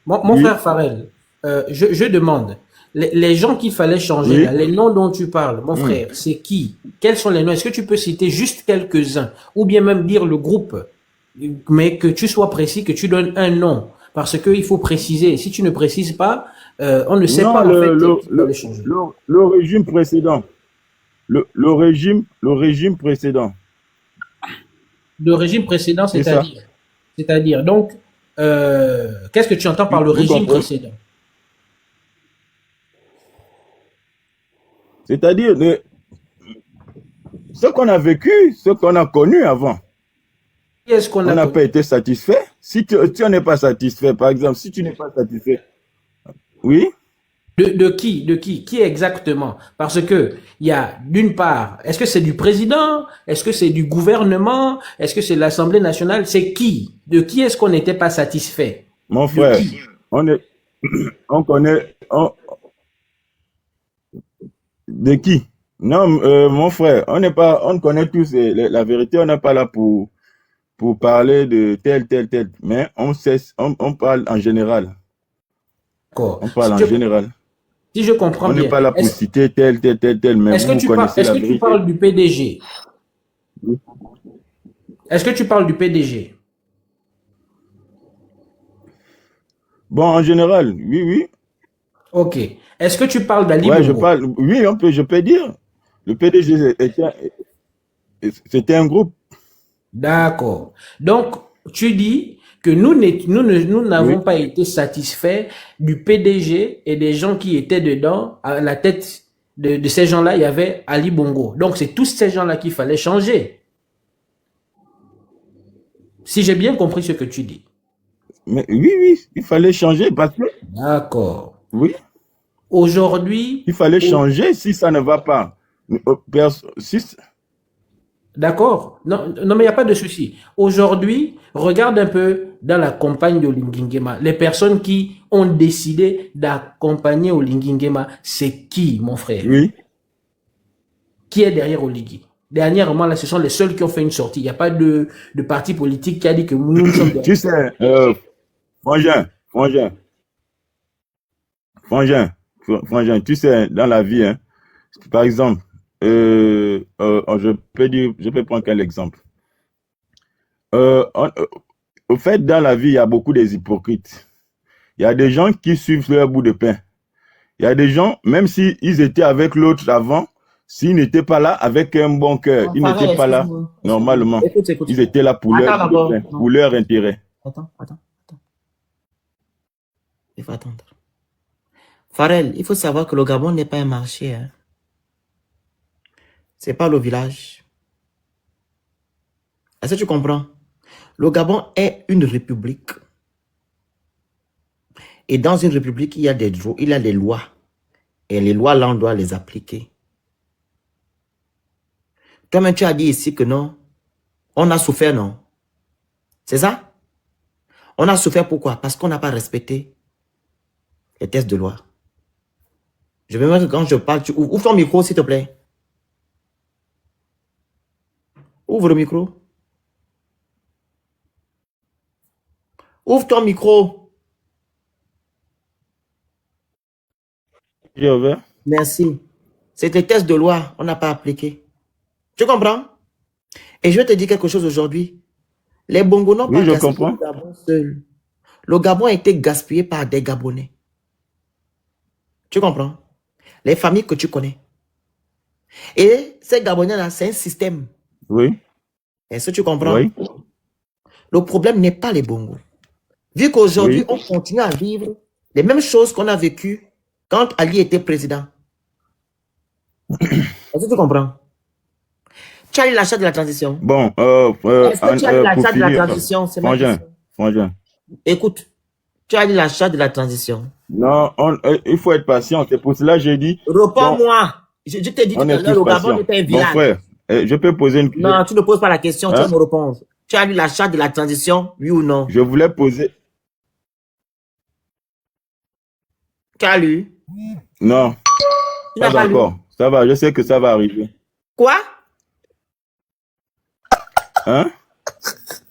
Mon frère Farrell, je demande, les gens qu'il fallait changer, là, les noms dont tu parles, mon frère, c'est qui? Quels sont les noms? Est-ce que tu peux citer juste quelques-uns? Ou bien même dire le groupe, mais que tu sois précis, que tu donnes un nom. Parce qu'il faut préciser. Si tu ne précises pas, on ne sait pas en fait le régime précédent. Le régime précédent. Le régime précédent, c'est-à-dire. Donc, qu'est-ce que tu entends par le régime précédent? C'est-à-dire ce qu'on a vécu, ce qu'on a connu avant. On n'a pas été satisfait. Si tu n'en es pas satisfait, par exemple, si tu n'es pas satisfait, oui. De qui? Qui exactement? Parce que il y a d'une part, est-ce que c'est du président? Est-ce que c'est du gouvernement? Est-ce que c'est l'Assemblée nationale? C'est qui? De qui est-ce qu'on n'était pas satisfait? Mon frère, on connaît. De qui? Non, mon frère, on connaît tous la vérité. On n'est pas là pour parler de tel, mais on parle en général. D'accord. On parle en général. Si je comprends bien. On n'est pas là pour citer tel, mais vous connaissez la vérité. Est-ce que tu parles du PDG? Oui. Est-ce que tu parles du PDG? Bon, en général, oui. Ok. Est-ce que tu parles d'Ali Bongo? Oui, je peux dire. Le PDG, c'était un groupe. D'accord. Donc, tu dis que nous n'avons pas été satisfaits du PDG et des gens qui étaient dedans. À la tête de ces gens-là, il y avait Ali Bongo. Donc, c'est tous ces gens-là qu'il fallait changer. Si j'ai bien compris ce que tu dis. Mais oui, il fallait changer parce que... D'accord. Oui. Aujourd'hui... Il fallait changer si ça ne va pas. D'accord. Non, mais il n'y a pas de souci. Aujourd'hui, regarde un peu dans la campagne de Oligui-Nguema. Les personnes qui ont décidé d'accompagner Oligui-Nguema, c'est qui, mon frère? Oui. Qui est derrière Oligui? Dernièrement, là, ce sont les seuls qui ont fait une sortie. Il n'y a pas de parti politique qui a dit que nous sommes derrière. Tu sais, Frangin, tu sais, dans la vie, hein, par exemple, je peux prendre quel exemple? Au fait, dans la vie, il y a beaucoup des hypocrites. Il y a des gens qui suivent leur bout de pain. Il y a des gens, même s'ils étaient avec l'autre avant, s'ils n'étaient pas là avec un bon cœur, ils n'étaient pas là normalement. Écoute. Ils étaient là pour leur bout de pain, pour leur intérêt. Attends. Il faut attendre. Pharrell, il faut savoir que le Gabon n'est pas un marché. Hein. C'est pas le village. Est-ce que tu comprends? Le Gabon est une république. Et dans une république, il y a des lois. Et les lois, là, on doit les appliquer. Toi-même, tu as dit ici que non. On a souffert, non? C'est ça? On a souffert pourquoi? Parce qu'on n'a pas respecté les tests de loi. Je veux même que quand je parle, tu ouvre ton micro, s'il te plaît. Ouvre le micro. Ouvre ton micro. J'ai ouvert. Merci. C'est les tests de loi, on n'a pas appliqué. Tu comprends? Et je vais te dire quelque chose aujourd'hui. Les Bongos n'ont pas gaspillé le Gabon seul. Le Gabon a été gaspillé par des Gabonais. Tu comprends? Les familles que tu connais. Et ces Gabonais-là, c'est un système. Oui. Est-ce que tu comprends? Oui. Le problème n'est pas les Bongos. Vu qu'aujourd'hui, on continue à vivre les mêmes choses qu'on a vécues quand Ali était président. Est-ce que tu comprends? Tu as eu l'achat de la transition. Bon, est-ce que tu as eu l'achat de la transition? C'est ma question. Frangin. Écoute, tu as eu l'achat de la transition. Non, il faut être patient. C'est pour cela que j'ai dit. Réponds-moi. Je t'ai dit tout à l'heure, le Gabon était un village. Mon frère, je peux poser une question. Non, tu ne poses pas la question, tu vas me répondre. Tu as eu l'achat de la transition, oui ou non? Je voulais poser. Tu as lu? Non. Tu n'as pas lu? Ça va, je sais que ça va arriver. Quoi? Hein?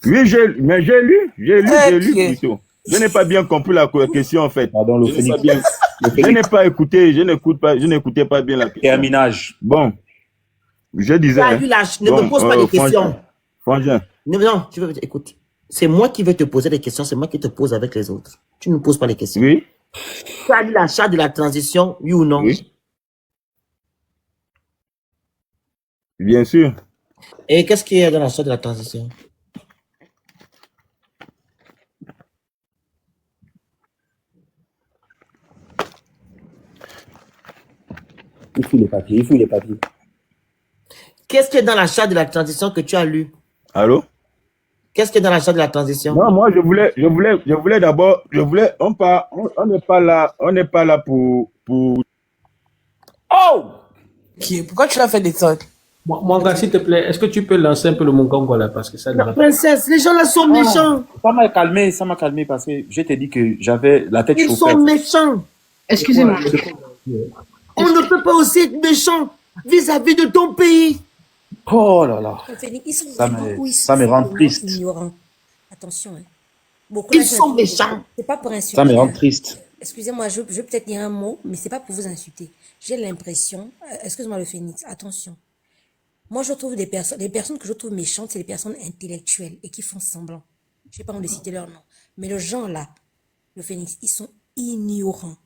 Oui, j'ai lu plutôt. Je n'ai pas bien compris la question en fait. Pardon, le Phénix. Je n'ai pas écouté, je n'écoutais pas bien la question. Terminage. Bon, je disais. Ne me pose pas des questions. Frangin. Non, écoute. C'est moi qui vais te poser des questions, c'est moi qui te pose avec les autres. Tu ne me poses pas les questions. Oui. Tu as eu l'achat de la transition, oui ou non? Oui. Bien sûr. Et qu'est-ce qu'il y a dans l'achat de la transition? Il faut les papiers. Qu'est-ce qu'il y a dans l'achat de la transition que tu as lu? Allô? Qu'est-ce qu'il y a dans l'achat de la transition? Non, moi, je voulais d'abord, on n'est pas là pour... Oh! Pourquoi tu l'as fait des sortes? Mon gars, s'il te plaît, est-ce que tu peux lancer un peu le Mongongo là, parce que ça ne va pas. Princesse, les gens là sont méchants. Ça m'a calmé parce que je t'ai dit que j'avais la tête chauffée. Ils sont méchants. Excusez-moi. On ne peut pas aussi être méchant vis-à-vis de ton pays. Oh là là. Ça me rend triste. Ignorant. Attention. Hein. Ils sont méchants. C'est pas pour insulter. Ça me rend triste. Excusez-moi, je vais peut-être dire un mot, mais c'est pas pour vous insulter. J'ai l'impression, excuse-moi le Phénix, attention. Moi, je trouve les personnes que je trouve méchantes, c'est les personnes intellectuelles et qui font semblant. Je sais pas envie de citer leur nom. Mais les gens là, le Phénix, ils sont ignorants.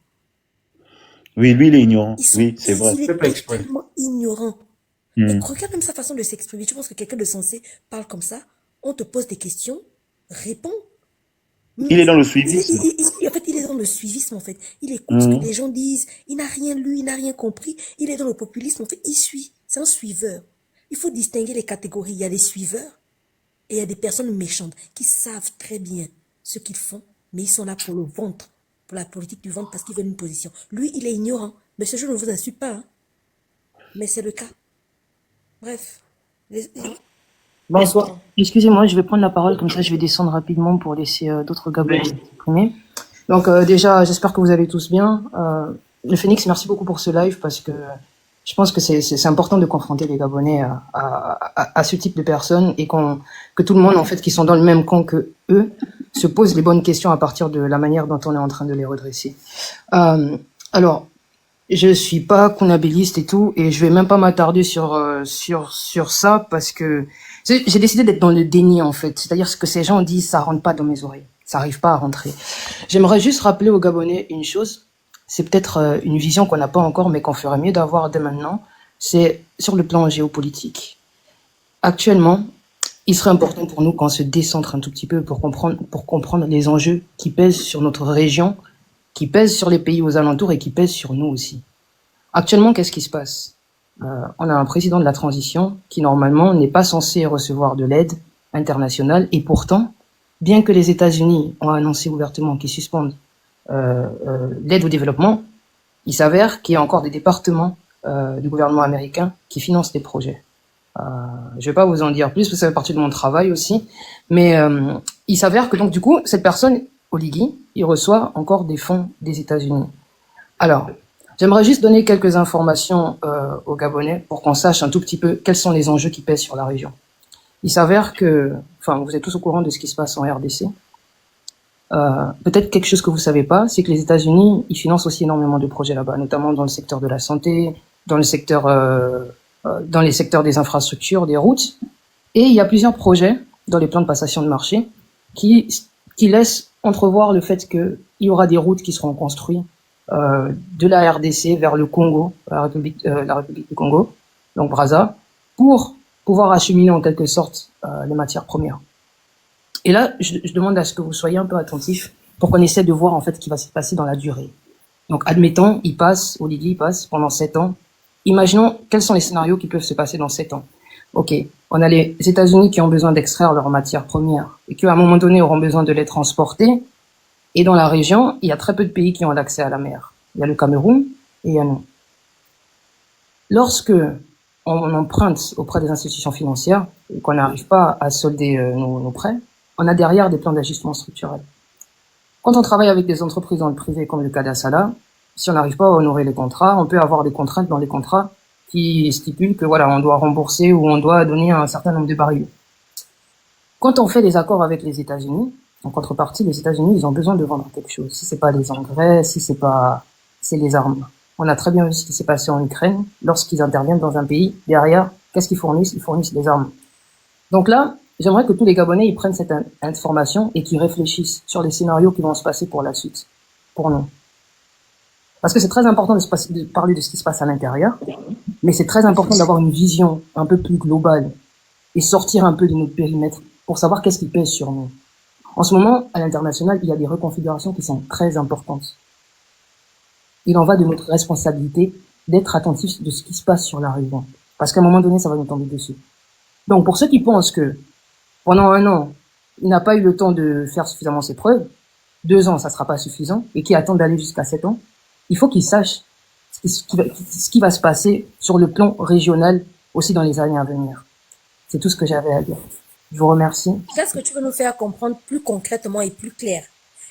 Oui, lui, il est ignorant. Oui, c'est vrai. Il est extrêmement ignorant. Regarde même sa façon de s'exprimer. Tu penses que quelqu'un de sensé parle comme ça? On te pose des questions, réponds. Il est dans le suivisme. En fait, il est dans le suivisme, en fait. Il écoute ce que les gens disent. Il n'a rien lu, il n'a rien compris. Il est dans le populisme, en fait. Il suit. C'est un suiveur. Il faut distinguer les catégories. Il y a des suiveurs et il y a des personnes méchantes qui savent très bien ce qu'ils font, mais ils sont là pour le ventre, pour la politique du ventre, parce qu'ils veulent une position. Lui, il est ignorant. Mais ce jeu ne vous insulte pas. Hein. Mais c'est le cas. Bref. Bonsoir. Excusez-moi, je vais prendre la parole, comme ça je vais descendre rapidement pour laisser d'autres Gabonais s'exprimer. Donc déjà, j'espère que vous allez tous bien. Le Phénix, merci beaucoup pour ce live, parce que je pense que c'est important de confronter les Gabonais à ce type de personnes, et que tout le monde, en fait, qui sont dans le même camp que eux, se pose les bonnes questions à partir de la manière dont on est en train de les redresser. Alors, je suis pas conabiliste et tout, et je vais même pas m'attarder sur ça, parce que j'ai décidé d'être dans le déni, en fait. C'est-à-dire ce que ces gens disent, ça rentre pas dans mes oreilles. Ça n'arrive pas à rentrer. J'aimerais juste rappeler aux Gabonais une chose. C'est peut-être une vision qu'on n'a pas encore, mais qu'on ferait mieux d'avoir dès maintenant. C'est sur le plan géopolitique. Actuellement, il serait important pour nous qu'on se décentre un tout petit peu pour comprendre les enjeux qui pèsent sur notre région, qui pèsent sur les pays aux alentours et qui pèsent sur nous aussi. Actuellement, qu'est-ce qui se passe? On a un président de la transition qui, normalement, n'est pas censé recevoir de l'aide internationale. Et pourtant, bien que les États-Unis ont annoncé ouvertement qu'ils suspendent l'aide au développement, il s'avère qu'il y a encore des départements du gouvernement américain qui financent des projets. Je vais pas vous en dire plus, parce que ça fait partie de mon travail aussi, mais il s'avère que donc du coup, cette personne, Oligui, il reçoit encore des fonds des États-Unis. Alors, j'aimerais juste donner quelques informations aux Gabonais pour qu'on sache un tout petit peu quels sont les enjeux qui pèsent sur la région. Il s'avère que, enfin, vous êtes tous au courant de ce qui se passe en RDC. Peut-être quelque chose que vous savez pas, c'est que les États-Unis, ils financent aussi énormément de projets là-bas, notamment dans le secteur de la santé, dans les secteurs des infrastructures, des routes. Et il y a plusieurs projets dans les plans de passation de marché qui laissent entrevoir le fait qu'il y aura des routes qui seront construites de la RDC vers le Congo, la République du Congo, donc Brazza, pour pouvoir acheminer en quelque sorte les matières premières. Et là, je demande à ce que vous soyez un peu attentifs pour qu'on essaie de voir en fait ce qui va se passer dans la durée. Donc, admettons, Oligui, il passe pendant 7 ans. Imaginons quels sont les scénarios qui peuvent se passer dans 7 ans. Ok, on a les États-Unis qui ont besoin d'extraire leurs matières premières et qui, à un moment donné, auront besoin de les transporter. Et dans la région, il y a très peu de pays qui ont l'accès à la mer. Il y a le Cameroun et il y a nous. Lorsque on emprunte auprès des institutions financières et qu'on n'arrive pas à solder nos prêts, on a derrière des plans d'ajustement structurel. Quand on travaille avec des entreprises dans le privé, comme le cas d'Assala, si on n'arrive pas à honorer les contrats, on peut avoir des contraintes dans les contrats qui stipulent que voilà, on doit rembourser ou on doit donner un certain nombre de barils. Quand on fait des accords avec les États-Unis, en contrepartie, les États-Unis, ils ont besoin de vendre quelque chose. Si c'est pas les engrais, si c'est les armes. On a très bien vu ce qui s'est passé en Ukraine. Lorsqu'ils interviennent dans un pays, derrière, qu'est-ce qu'ils fournissent? Ils fournissent des armes. Donc là, j'aimerais que tous les Gabonais, ils prennent cette information et qu'ils réfléchissent sur les scénarios qui vont se passer pour la suite, pour nous. Parce que c'est très important de parler de ce qui se passe à l'intérieur, mais c'est très important d'avoir une vision un peu plus globale et sortir un peu de notre périmètre pour savoir qu'est-ce qui pèse sur nous. En ce moment, à l'international, il y a des reconfigurations qui sont très importantes. Il en va de notre responsabilité d'être attentifs de ce qui se passe sur la région. Parce qu'à un moment donné, ça va nous tomber dessus. Donc, pour ceux qui pensent que pendant 1 an, il n'a pas eu le temps de faire suffisamment ses preuves, 2 ans, ça sera pas suffisant, et qui attendent d'aller jusqu'à 7 ans, il faut qu'ils sachent ce qui va se passer sur le plan régional aussi dans les années à venir. C'est tout ce que j'avais à dire. Je vous remercie. Qu'est-ce que tu veux nous faire comprendre plus concrètement et plus clair?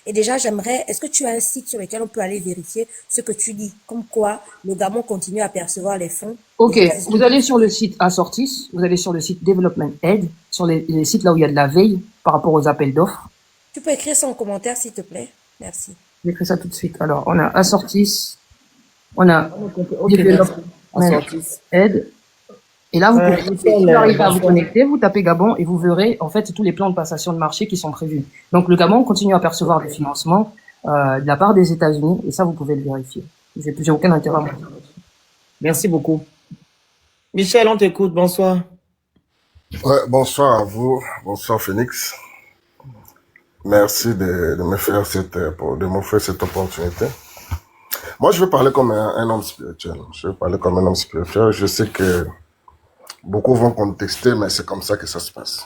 Et déjà, est-ce que tu as un site sur lequel on peut aller vérifier ce que tu dis, comme quoi le Gabon continue à percevoir les fonds? Ok, vous allez sur le site Assortis, vous allez sur le site Development Aid, sur les sites là où il y a de la veille par rapport aux appels d'offres. Tu peux écrire ça en commentaire, s'il te plaît? Merci. J'écris ça tout de suite. Alors, on a Assortis, on a Development Aid. Et là, vous pouvez arriver à vous connecter, vous tapez Gabon et vous verrez en fait tous les plans de passation de marché qui sont prévus. Donc le Gabon continue à percevoir des financements de la part des États-Unis et ça vous pouvez le vérifier. J'ai aucun intérêt à vous dire. Merci beaucoup. Michel, on t'écoute. Bonsoir. Ouais, bonsoir à vous. Bonsoir Phoenix. Merci de m'offrir cette opportunité. Moi, je veux parler comme un homme spirituel. Je sais que beaucoup vont contester, mais c'est comme ça que ça se passe.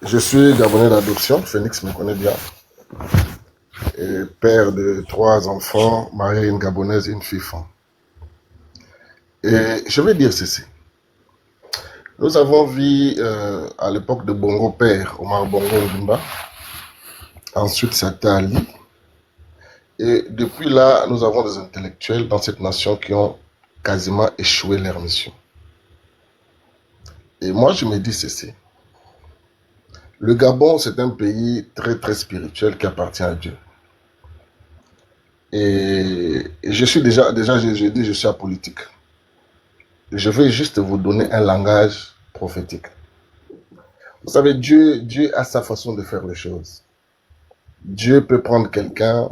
Je suis Gabonais d'adoption, Phoenix me connaît bien. Et père de 3 enfants, marié à une Gabonaise et une fille femme. Et je vais dire ceci. Nous avons vu à l'époque de Bongo Père, Omar Bongo Ndimba. Ensuite, c'était Ali. Et depuis là, nous avons des intellectuels dans cette nation qui ont quasiment échoué leur mission. Et moi, je me dis ceci. Le Gabon, c'est un pays très, très spirituel qui appartient à Dieu. Et je suis j'ai dit, je suis apolitique. Je vais juste vous donner un langage prophétique. Vous savez, Dieu a sa façon de faire les choses. Dieu peut prendre quelqu'un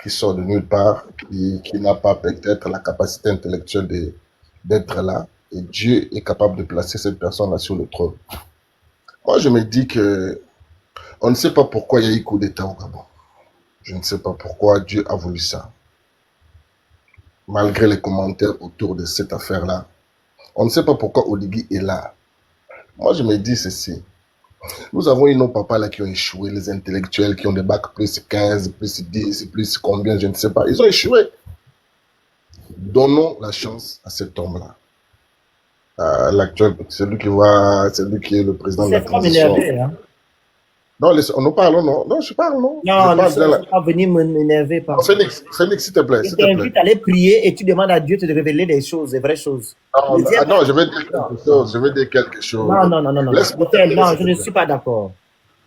qui sort de nulle part, qui n'a pas peut-être la capacité intellectuelle d'être là, et Dieu est capable de placer cette personne-là sur le trône. Moi, je me dis que on ne sait pas pourquoi il y a eu coup d'État au Gabon. Je ne sais pas pourquoi Dieu a voulu ça. Malgré les commentaires autour de cette affaire-là, on ne sait pas pourquoi Oligui est là. Moi, je me dis ceci. Nous avons eu nos papas là qui ont échoué, les intellectuels qui ont des bacs plus 15, plus 10, plus combien, je ne sais pas. Ils ont échoué. Donnons la chance à cet homme-là. L'actuel, celui qui est le président de la transition. Hein? Non, on nous parle, non? Non, je parle, non? Non, ne peux pas venir m'énerver. Félix, s'il te plaît. Je t'invite à aller prier et tu demandes à Dieu de te révéler les choses, les vraies choses. Non, je vais dire quelque chose. Non, je ne suis pas d'accord.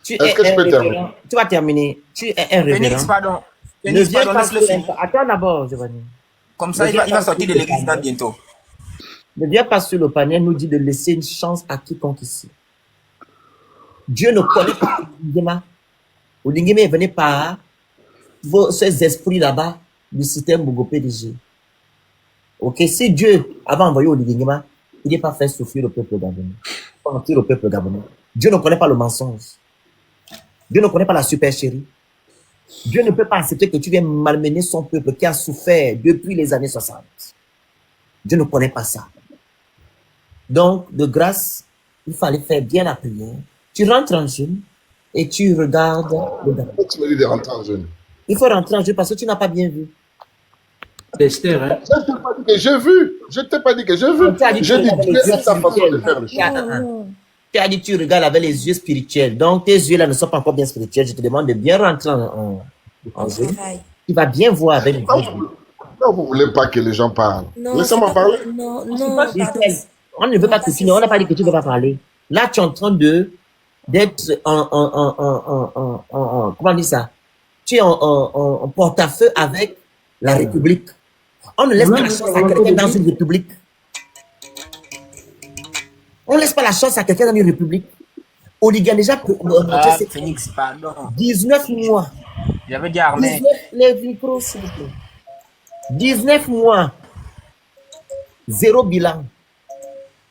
Est-ce que je peux terminer? Tu vas terminer. Tu es un révérend. Phoenix, pardon. Laisse-le finir. Attends d'abord, Giovanni. Comme ça, il va sortir de l'église là bientôt. Ne viens pas sur le panier nous dit de laisser une chance à quiconque ici. Dieu ne connaît pas Oligui. Oligui venait par ces esprits là-bas du système Bogo PDG. Ok, si Dieu avait envoyé Oligui, il n'est pas fait souffrir le peuple gabonais. Pas mentir le peuple gabonais. Dieu ne connaît pas le mensonge. Dieu ne connaît pas la supercherie. Dieu ne peut pas accepter que tu viennes malmener son peuple qui a souffert depuis les années 60. Dieu ne connaît pas ça. Donc, de grâce, il fallait faire bien la prière. Tu rentres en jeûne et tu regardes le Gabon. Pourquoi tu me dis de rentrer en jeûne? Il faut rentrer en jeûne parce que tu n'as pas bien vu. Esther, hein? Je ne t'ai pas dit que j'ai vu. Je ne t'ai pas dit que j'ai vu. Je dis Dieu a sa façon de faire les choses. Tu as dit tu regardes avec les yeux spirituels. Donc, tes yeux là ne sont pas encore bien spirituels. Je te demande de bien rentrer en jeûne. Tu vas bien voir avec les yeux. Non, vous ne voulez pas que les gens parlent. Laissez-moi parler. Non, on ne veut pas te finir. On n'a pas dit que tu ne veux pas parler. Là, tu es en train d'être comment on dit ça? Tu es en porte-à-feu avec la République. On ne laisse pas la chance à quelqu'un dans une République. On ne laisse pas la chance à quelqu'un dans une République. Oligui a déjà Phoenix, pardon. 19 mois. J'avais dit armé. Les micros, s'il vous plaît. 19 mois. Zéro bilan.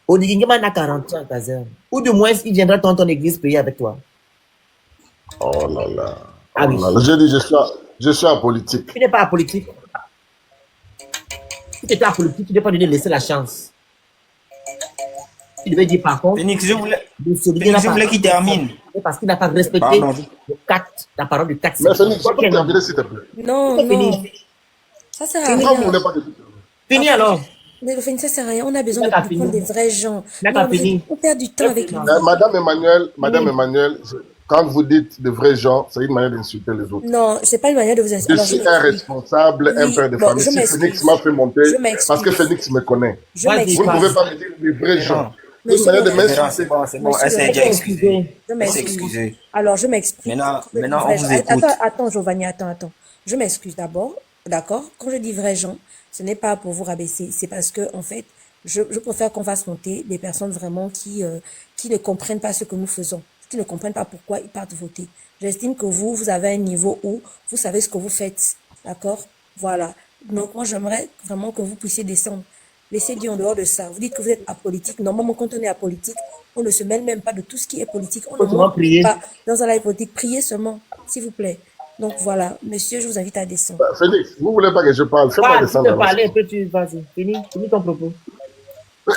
Oligui n'a qu'à rentrer en caserne. Ou du moins, il viendra dans ton église prier avec toi. Oh là là. Ah oui. Oh là là. Je dis, je suis apolitique. Tu n'es pas apolitique. Si tu étais apolitique, tu ne devais pas lui laisser la chance. Tu devais dire par contre. Phoenix, je voulais qu'il termine. Parce qu'il n'a pas respecté la parole du 4. Mais Phoenix, tu peux terminer s'il te plaît. Non. Ça sert à rien. Fini alors. Mais le Phoenix, ça sert à rien. On a besoin de prendre des vrais gens. On perd du temps avec les gens. Madame Emmanuel, quand vous dites de vrais gens, c'est une manière d'insulter les autres. Non, c'est pas une manière de vous insulter. Je suis un responsable, un père de famille. Si Phoenix m'a fait monter, parce que Phoenix me connaît. Vous ne pouvez pas me dire les vrais gens. C'est une manière de m'insulter. C'est bon, elle s'est déjà excusée. Alors, je m'explique. Maintenant, on vous écoute. Attends, Giovanni, attends. Je m'excuse d'abord, d'accord? Quand je dis vrais gens, ce n'est pas pour vous rabaisser. C'est parce que, en fait, je préfère qu'on fasse monter des personnes vraiment qui ne comprennent pas ce que nous faisons, qui ne comprennent pas pourquoi ils partent voter. J'estime que vous avez un niveau où vous savez ce que vous faites, d'accord? Voilà. Donc, moi, j'aimerais vraiment que vous puissiez descendre. Laissez Dieu en dehors de ça. Vous dites que vous êtes apolitique. Normalement, quand on est apolitique, on ne se mêle même pas de tout ce qui est politique. On ne monte pas dans un live politique. Priez seulement, s'il vous plaît. Donc voilà, monsieur, je vous invite à descendre. Félix, vous ne voulez pas que je parle? Fais-moi descendre. Tu peux parler un peu, vas-y. Finis ton propos.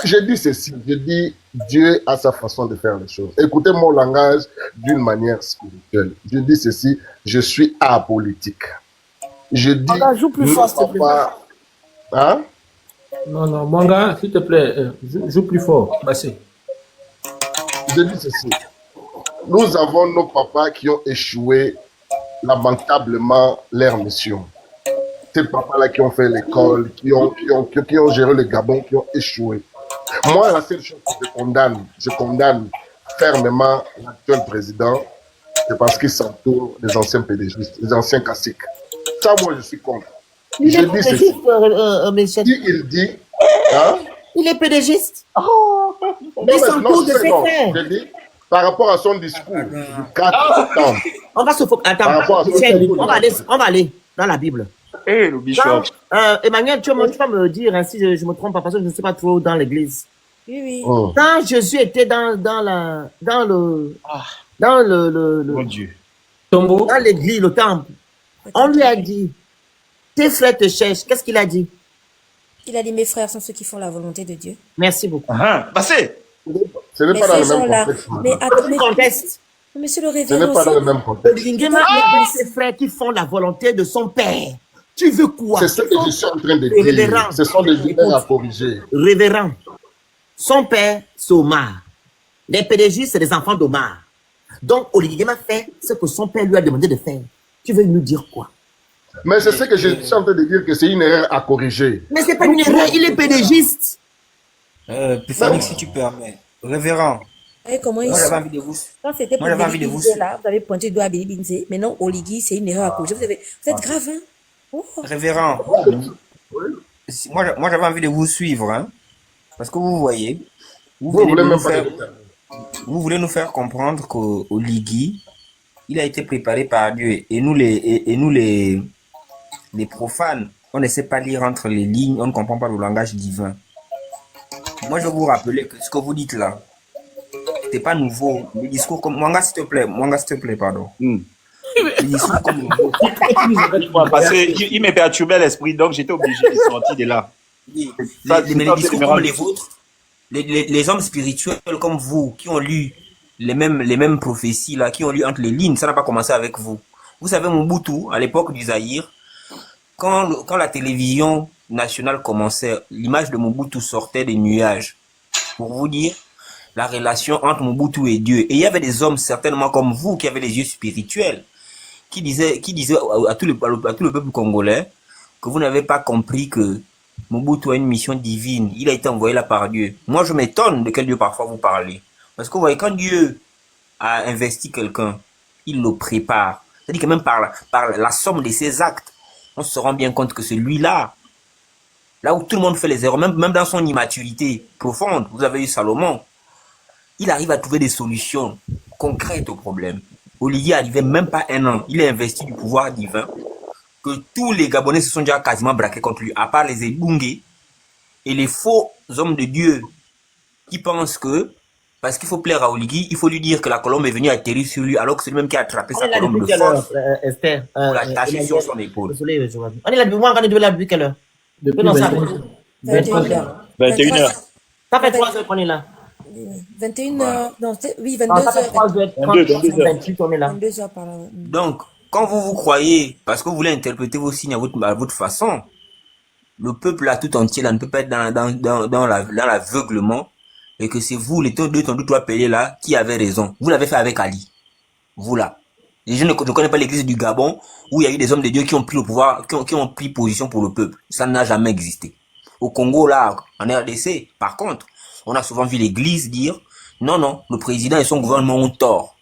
Je dis ceci, je dis Dieu a sa façon de faire les choses. Écoutez mon langage d'une manière spirituelle. Je dis ceci, je suis apolitique. Je dis, joue plus fort, s'il te plaît. Hein? Non, Mwanga, s'il te plaît, joue plus fort. Passez. Je dis ceci. Nous avons nos papas qui ont échoué lamentablement leur mission. Ces papas-là qui ont fait l'école, qui ont géré le Gabon, qui ont échoué. Moi, la seule chose que je condamne fermement l'actuel président, c'est parce qu'il s'entoure des anciens PDG, des anciens caciques. Ça, moi, je suis contre. Je dis ceci. Si il dit, hein? Il est pédégiste. Non, je dis, par rapport à son discours du 4 septembre. On va se focaliser. Par rapport à Attends, son Michel, discours. on va aller dans la Bible. Eh, le bishop. Emmanuel, tu vas me dire hein, si je me trompe pas, parce que je ne suis pas trop dans l'église. Oui, oui. Oh. Quand Jésus était dans Mon Dieu. Tombeau. dans l'église, le temple, on lui a dit, tes frères te cherchent. Qu'est-ce qu'il a dit? Il a dit, mes frères sont ceux qui font la volonté de Dieu. Merci beaucoup. Passez. Ce n'est Mais pas dans ces le même gens-là, contexte. mais madame. attends, mais, Contexte. monsieur le Ce n'est révérend pas dans aussi. le même contexte. Olingema a dit ses frères qui font la volonté de son père. Tu veux quoi? C'est ce que je suis en train de Révérend. dire. Ce sont des idées à corriger. Révérend. Son père, c'est Omar. Les PDG, c'est des enfants d'Omar. Donc, Olingema fait ce que son père lui a demandé de faire. Tu veux nous dire quoi? Mais c'est ce que je suis en train de dire que c'est une erreur à corriger. Mais c'est pas une erreur, il est pédégiste. Phoenix, si tu permets. Révérend, Et comment ils moi j'avais sont? envie de vous. Quand c'était pour Moi j'avais envie de vous. Billy Binze, là, vous avez pointé le doigt à Billy Binze. Maintenant, Oligui, c'est une erreur à cause. Vous êtes grave, hein? Oh. Révérend, moi j'avais envie de vous suivre, hein. Parce que vous voyez, Vous venez voulez de même nous pas faire- de vous voulez nous faire comprendre qu'au Ligui, il a été préparé par Dieu. Et nous les profanes, on ne sait pas lire entre les lignes, on ne comprend pas le langage divin. Moi, je vais vous rappeler que ce que vous dites là, c'était pas nouveau. Les discours comme Mwanga, s'il te plaît, pardon. Les discours comme nouveau. Parce qu'il me perturbait l'esprit, donc j'étais obligé de sortir de là. Mais les discours comme les vôtres, les hommes spirituels comme vous, qui ont lu les mêmes prophéties là, qui ont lu entre les lignes, ça n'a pas commencé avec vous. Vous savez, Mobutu, à l'époque du Zaïre, quand la télévision nationale commençait, l'image de Mobutu sortait des nuages. Pour vous dire la relation entre Mobutu et Dieu. Et il y avait des hommes certainement comme vous qui avaient les yeux spirituels, qui disaient à tout le peuple congolais que vous n'avez pas compris que Mobutu a une mission divine. Il a été envoyé là par Dieu. Moi, je m'étonne de quel Dieu parfois vous parlez. Parce que vous voyez, quand Dieu a investi quelqu'un, il le prépare. C'est-à-dire que même par la somme de ses actes, on se rend bien compte que celui-là, là où tout le monde fait les erreurs, même dans son immaturité profonde, vous avez eu Salomon, il arrive à trouver des solutions concrètes aux problèmes. Olivier arrivait même pas 1 an. Il est investi du pouvoir divin que tous les Gabonais se sont déjà quasiment braqués contre lui, à part les Ebunge et les faux hommes de Dieu qui pensent que parce qu'il faut plaire à Oligui, il faut lui dire que la colombe est venue atterrir sur lui alors que c'est lui-même qui a attrapé sa colombe de force Esther. pour l'attacher sur son épaule. Désolé, je vois. On est là, moi, on est là depuis quelle heure? Depuis Non, ça 21h. 21h. ça fait 3 heures qu'on est là. 21h. Non, oui, Non, ça fait 3 22h. heures. 28, on est là. 22h par là. Donc, quand vous croyez, parce que vous voulez interpréter vos signes à votre façon, le peuple là tout entier là ne peut pas être dans l'aveuglement et que c'est vous, les deux tondus, 3 payés là, qui avez raison. Vous l'avez fait avec Ali. Vous là. Et je ne connais pas l'église du Gabon où il y a eu des hommes de Dieu qui ont pris le pouvoir, qui ont pris position pour le peuple. Ça n'a jamais existé. Au Congo là, en RDC, par contre, on a souvent vu l'église dire non, le président et son gouvernement ont tort.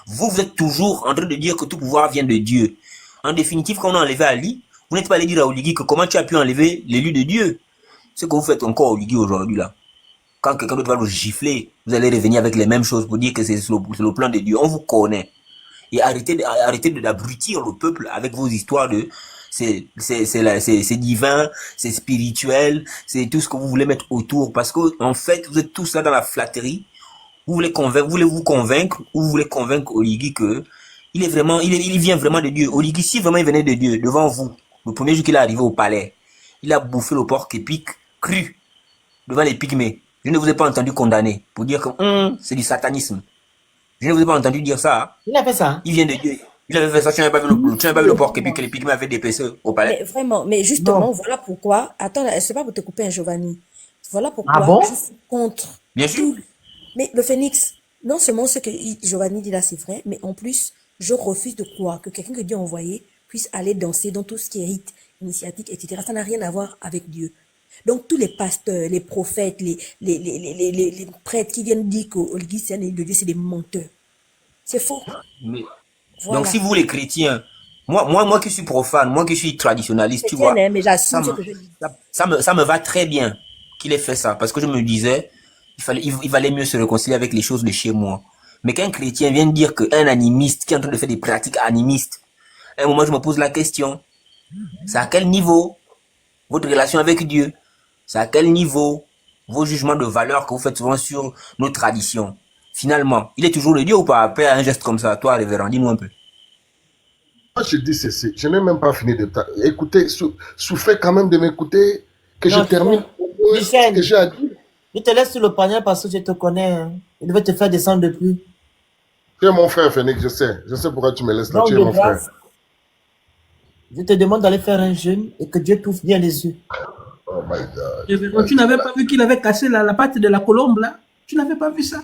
Vous êtes toujours en train de dire que tout pouvoir vient de Dieu. En définitive, quand on a enlevé Ali, vous n'êtes pas allé dire à Oligui que comment tu as pu enlever l'élu de Dieu. Ce que vous faites encore Oligui aujourd'hui là. Quand quelqu'un d'autre va vous gifler, vous allez revenir avec les mêmes choses pour dire que c'est le plan de Dieu. On vous connaît. Et arrêtez d'abrutir le peuple avec vos histoires de c'est divin, c'est spirituel, c'est tout ce que vous voulez mettre autour. Parce que en fait, vous êtes tous là dans la flatterie. Vous voulez vous convaincre, ou vous voulez convaincre Oligui que il vient vraiment de Dieu. Oligui, si vraiment il venait de Dieu, devant vous, le premier jour qu'il est arrivé au palais, il a bouffé le porc épic cru devant les pygmées. Je ne vous ai pas entendu condamner pour dire que c'est du satanisme. Je ne vous ai pas entendu dire ça. Hein. Il a fait ça. Il vient de Dieu. Il avait fait ça, tu n'avais pas vu le porc épic que les pygmées avaient dépecé au palais. Mais vraiment, mais justement, voilà pourquoi. Attends, c'est pas pour te couper un Giovanni. Voilà pourquoi Ah bon? je suis contre. Bien sûr. Mais le Phénix, non seulement ce que Giovanni dit là, c'est vrai, mais en plus, je refuse de croire que quelqu'un que Dieu a envoyé puisse aller danser dans tout ce qui est rite initiatique, etc. Ça n'a rien à voir avec Dieu. Donc, tous les pasteurs, les prophètes, les prêtres qui viennent dire qu'Oligui, c'est un élu de Dieu, c'est des menteurs. C'est faux. Mais, Voilà. donc, si vous les chrétiens, moi qui suis profane, moi qui suis traditionnaliste, tu vois, Mais j'assume ce que je dis. ça me va très bien qu'il ait fait ça, parce que je me disais, il valait mieux se réconcilier avec les choses de chez moi. Mais qu'un chrétien vienne dire qu'un animiste qui est en train de faire des pratiques animistes, à un moment je me pose la question, c'est à quel niveau votre relation avec Dieu? C'est à quel niveau vos jugements de valeur que vous faites souvent sur nos traditions? Finalement, il est toujours le Dieu ou pas? Après un geste comme ça, toi, révérend, dis-nous un peu. Moi, je dis ceci, je n'ai même pas fini de écouter, souffrez quand même de m'écouter, que je termine ce que j'ai à dire. Je te laisse sur le panier parce que je te connais. Hein. Il veut te faire descendre de plus. Tu es mon frère, Phoenix, je sais. Je sais pourquoi tu me laisses là, tu es mon frère. Je te demande d'aller faire un jeûne et que Dieu t'ouvre bien les yeux. Oh my God. Tu n'avais pas vu qu'il avait cassé la patte de la colombe là? Tu n'avais pas vu ça?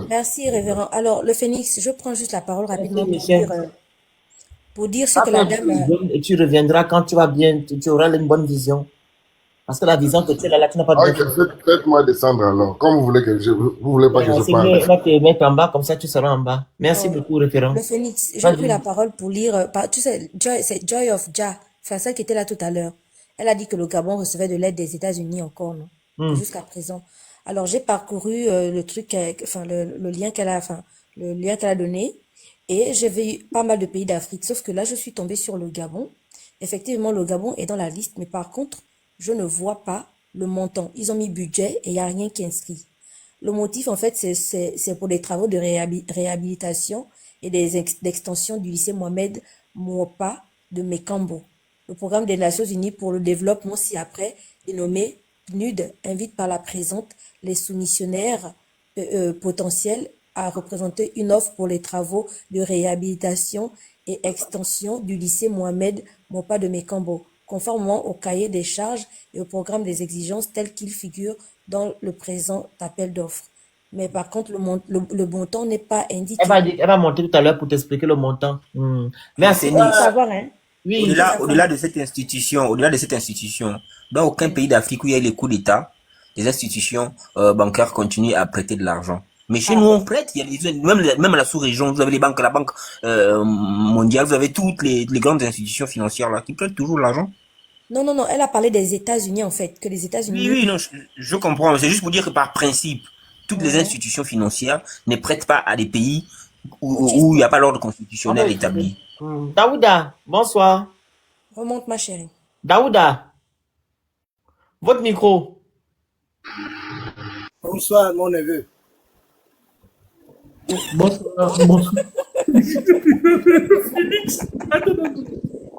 Merci, révérend. Alors, le Phénix, je prends juste la parole rapidement pour dire ce que la dame... Et tu reviendras quand tu vas bien, tu auras une bonne vision. Parce que la vision que tu as là, tu n'as pas de... Ok, faites-moi descendre alors. Comme vous voulez que vous voulez pas que je parle. On va te mettre en bas, comme ça tu seras en bas. Merci beaucoup, référent. Le Phénix, j'ai pris la parole pour lire... Tu sais, c'est Joy of Jah, enfin celle qui était là tout à l'heure. Elle a dit que le Gabon recevait de l'aide des États-Unis encore, non? Jusqu'à présent. Alors, j'ai parcouru le truc, le lien qu'elle a donné. Et j'ai vu pas mal de pays d'Afrique. Sauf que là, je suis tombée sur le Gabon. Effectivement, le Gabon est dans la liste. Mais par contre, je ne vois pas le montant. Ils ont mis budget et il n'y a rien qui est inscrit. Le motif, en fait, c'est pour des travaux de réhabilitation et d'extension du lycée Mohamed Mouopa de Mekambo. Le programme des Nations Unies pour le développement ci-après, dénommé PNUD, invite par la présente les soumissionnaires potentiels à représenter une offre pour les travaux de réhabilitation et extension du lycée Mohamed Mouopa de Mekambo, conformément au cahier des charges et au programme des exigences tels qu'ils figurent dans le présent appel d'offres. Mais par contre, le montant n'est pas indiqué. Elle va monter tout à l'heure pour t'expliquer le montant. Merci. Savoir, hein? Oui, au-delà de cette institution, dans aucun pays d'Afrique où il y a les coups d'État, les institutions bancaires continuent à prêter de l'argent. Mais chez nous, on prête. Il y a même à la sous-région, vous avez les banques, la Banque mondiale, vous avez toutes les grandes institutions financières là qui prêtent toujours l'argent. Non, elle a parlé des États-Unis en fait, que les États-Unis... Oui, non, je comprends. C'est juste pour dire que par principe, toutes les institutions financières ne prêtent pas à des pays où il n'y a pas l'ordre constitutionnel établi. Daouda, bonsoir. Remonte ma chérie. Daouda, votre micro. Bonsoir mon neveu. Bonsoir.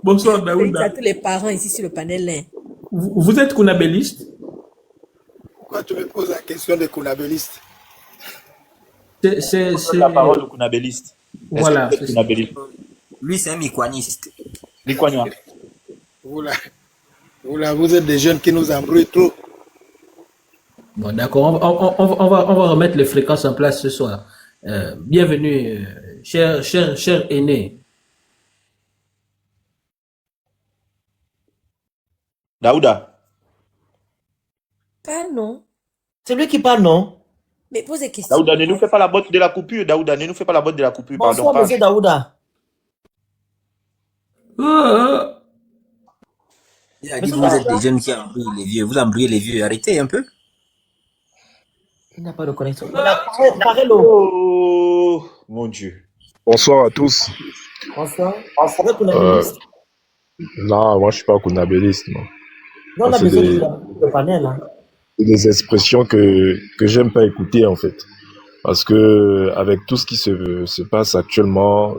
Bonsoir Daouda. À tous les parents ici sur le panel. Vous êtes kounabéliste? Pourquoi tu me poses la question de kounabéliste? C'est la parole de kounabéliste. Voilà. Lui, c'est un mikwaniste. Mikwanien. Vous êtes des jeunes qui nous embrouillent trop. Bon, d'accord. On va remettre les fréquences en place ce soir. Bienvenue, cher aîné. Daouda. Pas non. C'est lui qui parle, non? Mais pose des questions. Daouda, ne nous fais pas la botte de la coupure. Daouda, ne nous fais pas la botte de la coupure. Bonsoir, monsieur Daouda. Il a dit vous êtes des jeunes qui embrouillent les vieux. Vous embrouillez les vieux. Arrêtez un peu. Il n'a pas de connexion. Oh, mon Dieu. Bonsoir à tous. Bonsoir. Non, moi je suis pas kounabéliste. Non, on a besoin de panel. Hein. C'est des expressions que j'aime pas écouter en fait. Parce que avec tout ce qui se passe actuellement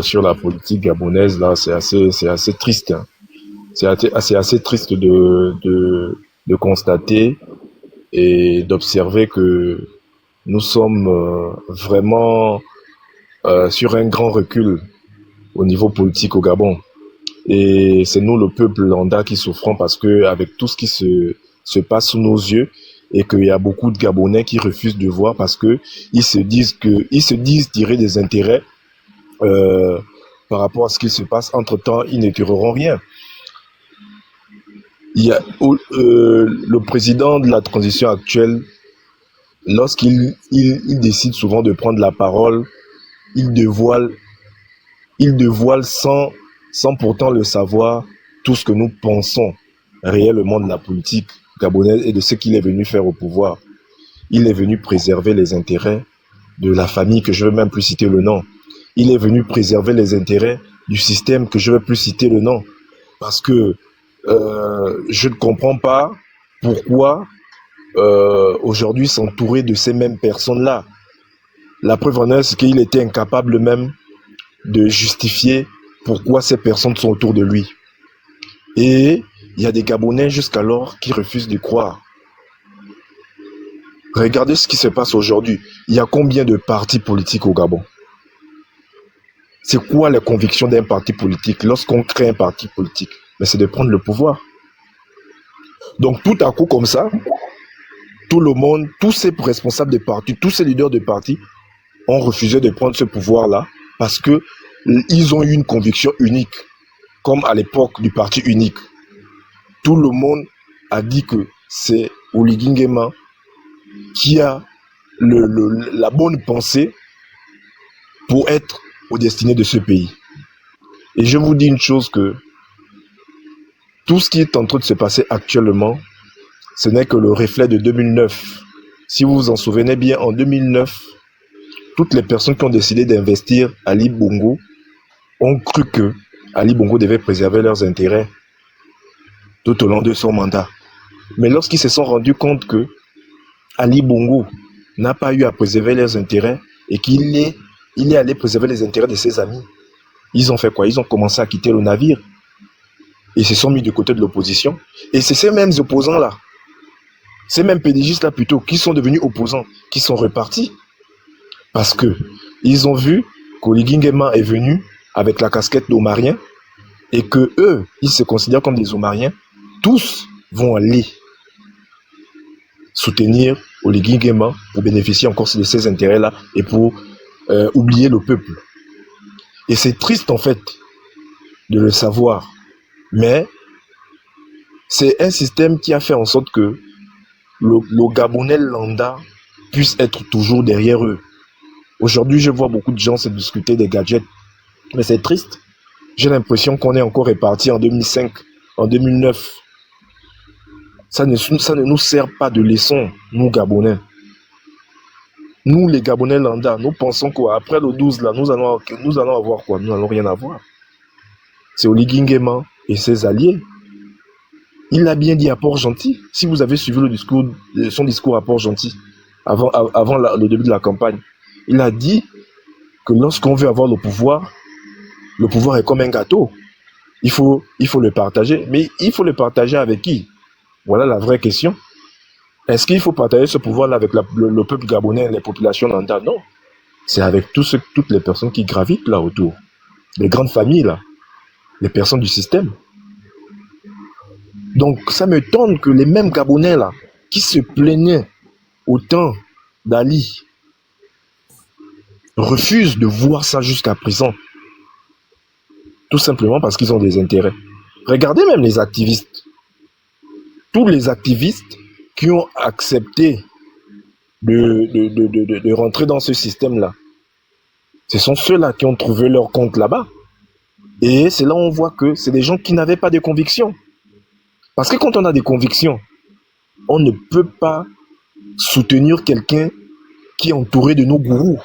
sur la politique gabonaise, là, c'est assez triste. Hein. C'est assez triste de constater et d'observer que nous sommes vraiment sur un grand recul au niveau politique au Gabon. Et c'est nous, le peuple lambda, qui souffrons parce que avec tout ce qui se passe sous nos yeux et qu'il y a beaucoup de Gabonais qui refusent de voir parce que ils se disent tirer des intérêts par rapport à ce qui se passe. Entre-temps, ils ne tireront rien. Il y a le président de la transition actuelle, lorsqu'il décide souvent de prendre la parole, il dévoile sans pourtant le savoir tout ce que nous pensons réellement de la politique gabonaise et de ce qu'il est venu faire au pouvoir. il est venu préserver les intérêts de la famille que je ne veux même plus citer le nom. Il est venu préserver les intérêts du système que je ne veux plus citer le nom. Parce que je ne comprends pas pourquoi aujourd'hui s'entourer de ces mêmes personnes-là. La preuve en est, c'est qu'il était incapable même de justifier pourquoi ces personnes sont autour de lui. Et il y a des Gabonais jusqu'alors qui refusent d'y croire. Regardez ce qui se passe aujourd'hui. Il y a combien de partis politiques au Gabon? C'est quoi les convictions d'un parti politique lorsqu'on crée un parti politique? Mais c'est de prendre le pouvoir. Donc tout à coup comme ça, tout le monde, tous ces responsables de partis, tous ces leaders de partis ont refusé de prendre ce pouvoir-là parce que ils ont eu une conviction unique, comme à l'époque du parti unique. Tout le monde a dit que c'est Oligui Nguema qui a la bonne pensée pour être aux destinées de ce pays. Et je vous dis une chose, que tout ce qui est en train de se passer actuellement, ce n'est que le reflet de 2009. Si vous vous en souvenez bien, en 2009, toutes les personnes qui ont décidé d'investir à Ali Bongo ont cru que Ali Bongo devait préserver leurs intérêts tout au long de son mandat. Mais lorsqu'ils se sont rendus compte que Ali Bongo n'a pas eu à préserver leurs intérêts et qu'il est allé préserver les intérêts de ses amis, ils ont fait quoi? Ils ont commencé à quitter le navire et se sont mis du côté de l'opposition. Et c'est ces mêmes opposants-là, ces mêmes pédégistes-là plutôt, qui sont devenus opposants, qui sont repartis. Parce que ils ont vu qu'Oligui Nguema est venu avec la casquette d'Omarien et que eux, ils se considèrent comme des Omariens. Tous vont aller soutenir Oligui Nguema pour bénéficier encore de ces intérêts-là et pour oublier le peuple. Et c'est triste en fait de le savoir. Mais c'est un système qui a fait en sorte que le Gabonais lambda puisse être toujours derrière eux. Aujourd'hui, je vois beaucoup de gens se discuter des gadgets, mais c'est triste. J'ai l'impression qu'on est encore répartis en 2005, en 2009. Ça ne nous sert pas de leçon, nous Gabonais. Nous, les Gabonais lambda, nous pensons qu'après le 12, là, nous allons avoir quoi? Nous n'allons rien avoir. C'est Oligui Nguema et ses alliés. Il l'a bien dit à Port-Gentil. Si vous avez suivi son discours à Port-Gentil, avant le début de la campagne, il a dit que lorsqu'on veut avoir le pouvoir est comme un gâteau. Il faut le partager. Mais il faut le partager avec qui? Voilà la vraie question. Est-ce qu'il faut partager ce pouvoir-là avec le peuple gabonais, les populations lambda? Non. C'est avec toutes les personnes qui gravitent là autour. Les grandes familles là. Les personnes du système. Donc ça m'étonne que les mêmes Gabonais là, qui se plaignaient au temps d'Ali, refusent de voir ça jusqu'à présent. Tout simplement parce qu'ils ont des intérêts. Regardez même les activistes. Tous les activistes qui ont accepté de rentrer dans ce système-là, ce sont ceux-là qui ont trouvé leur compte là-bas. Et c'est là où on voit que c'est des gens qui n'avaient pas de convictions. Parce que quand on a des convictions, on ne peut pas soutenir quelqu'un qui est entouré de nos gourous.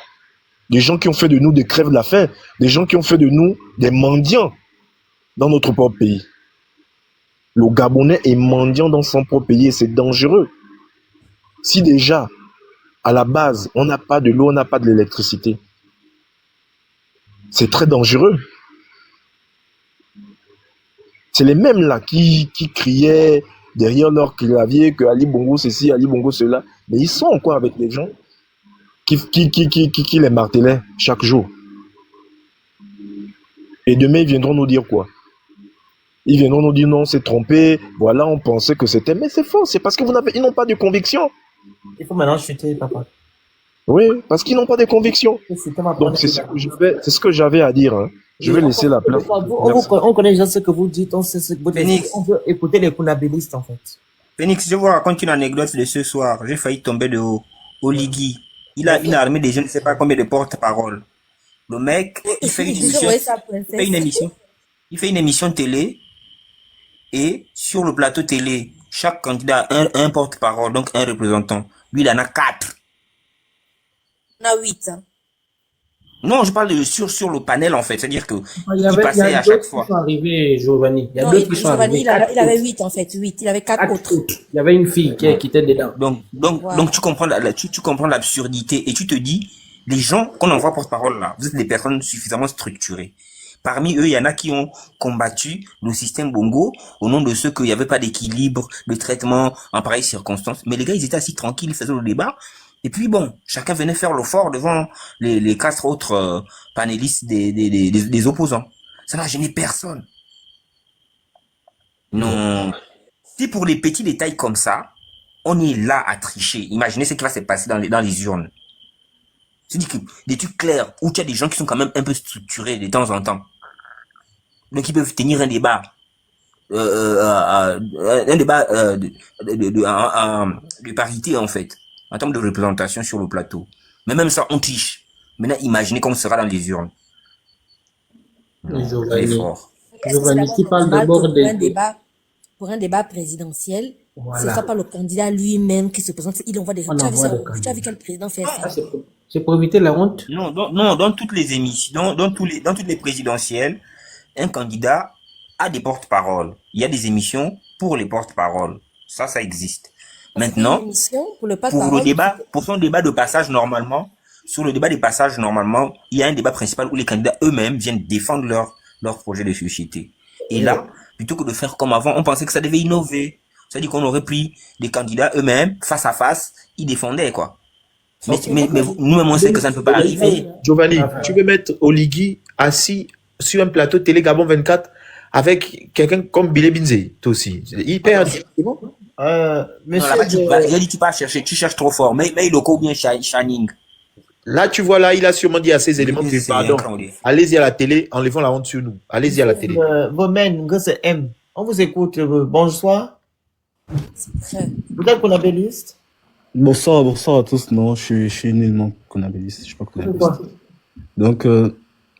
Des gens qui ont fait de nous des crèves de la faim, des gens qui ont fait de nous des mendiants dans notre propre pays. Le Gabonais est mendiant dans son propre pays et c'est dangereux. Si déjà, à la base, on n'a pas de l'eau, on n'a pas de l'électricité, c'est très dangereux. C'est les mêmes là qui criaient derrière leur clavier que Ali Bongo ceci, Ali Bongo cela, mais ils sont encore avec les gens qui les martelaient chaque jour. Et demain, ils viendront nous dire quoi? Ils viendront nous dire non, c'est trompé, voilà, on pensait que c'était... Mais c'est faux, c'est parce que ils n'ont pas de conviction. Il faut maintenant chuter, papa. Oui, parce qu'ils n'ont pas de conviction. Donc c'est ce que j'avais à dire. Hein. Je vais laisser la place. On connaît déjà ce que vous dites, on sait ce que vous dites. On veut écouter les kunabilistes, en fait. Phoenix, je vous raconte une anecdote de ce soir. J'ai failli tomber de haut. Oligui, il a une armée de je ne sais pas combien de porte-parole. Le mec, il fait une émission télé et sur le plateau télé, chaque candidat a un porte-parole, donc un représentant. Lui, il en a 4. On a 8. Non, je parle sur le panel, en fait. C'est-à-dire que Il y il passait a à chaque d'autres fois. qui sont arrivés, Giovanni. Il y a Non, d'autres qui sont Giovanni, arrivés. il avait 8 en fait. 8. Il avait 4 autres. Il y avait une fille qui était dedans. Donc tu comprends tu comprends l'absurdité et tu te dis, les gens qu'on envoie porte-parole là, vous êtes des personnes suffisamment structurées. Parmi eux, il y en a qui ont combattu le système Bongo au nom de ceux qu'il n'y avait pas d'équilibre de traitement en pareilles circonstances. Mais les gars, ils étaient assis tranquilles, ils faisaient le débat. Et puis bon, chacun venait faire le fort devant les 4 autres panélistes des opposants. Ça n'a gêné personne. Non. Si pour les petits détails comme ça, on est là à tricher. Imaginez ce qui va se passer dans les urnes. C'est-à-dire que des trucs clairs où tu as des gens qui sont quand même un peu structurés de temps en temps. Donc ils peuvent tenir un débat. Un débat de parité en fait. En termes de représentation sur le plateau. Mais même ça, on triche. Maintenant, imaginez comment ce sera dans les urnes. Giovanni, fort. Giovanni, qui parle d'abord pour un débat présidentiel, Voilà. ce ne sera pas le candidat lui-même qui se présente. Il envoie des On Tu as envoie des tu as vu quel président fait ça? C'est pour éviter la honte. Non, dans toutes les émissions, dans toutes les présidentielles, un candidat a des porte-paroles. Il y a des émissions pour les porte-paroles. Ça existe. Maintenant, pour son débat de passage normalement, sur le débat des passages normalement, il y a un débat principal où les candidats eux-mêmes viennent défendre leur projet de société. Et là, plutôt que de faire comme avant, on pensait que ça devait innover. C'est-à-dire qu'on aurait pris des candidats eux-mêmes, face à face, ils défendaient, quoi. Mais nous-mêmes, on sait que ça ne peut pas arriver. Giovanni, tu veux mettre Oligui assis sur un plateau télé Gabon 24 avec quelqu'un comme Billy Binze, toi aussi. Hyper. C'est bon? Monsieur, il a dit tu pas chercher, tu cherches trop fort. Mais il est bien Shining. Là, tu vois, là, il a sûrement dit à ces éléments que, pardon, allez-y à la télé, enlevons la honte sur nous. Allez-y à la télé. M, on vous écoute. Bonsoir. Vous êtes conabéliste? Bonsoir à tous. Non, je suis nullement conabéliste. Je suis pas conabéliste. Pourquoi? Donc,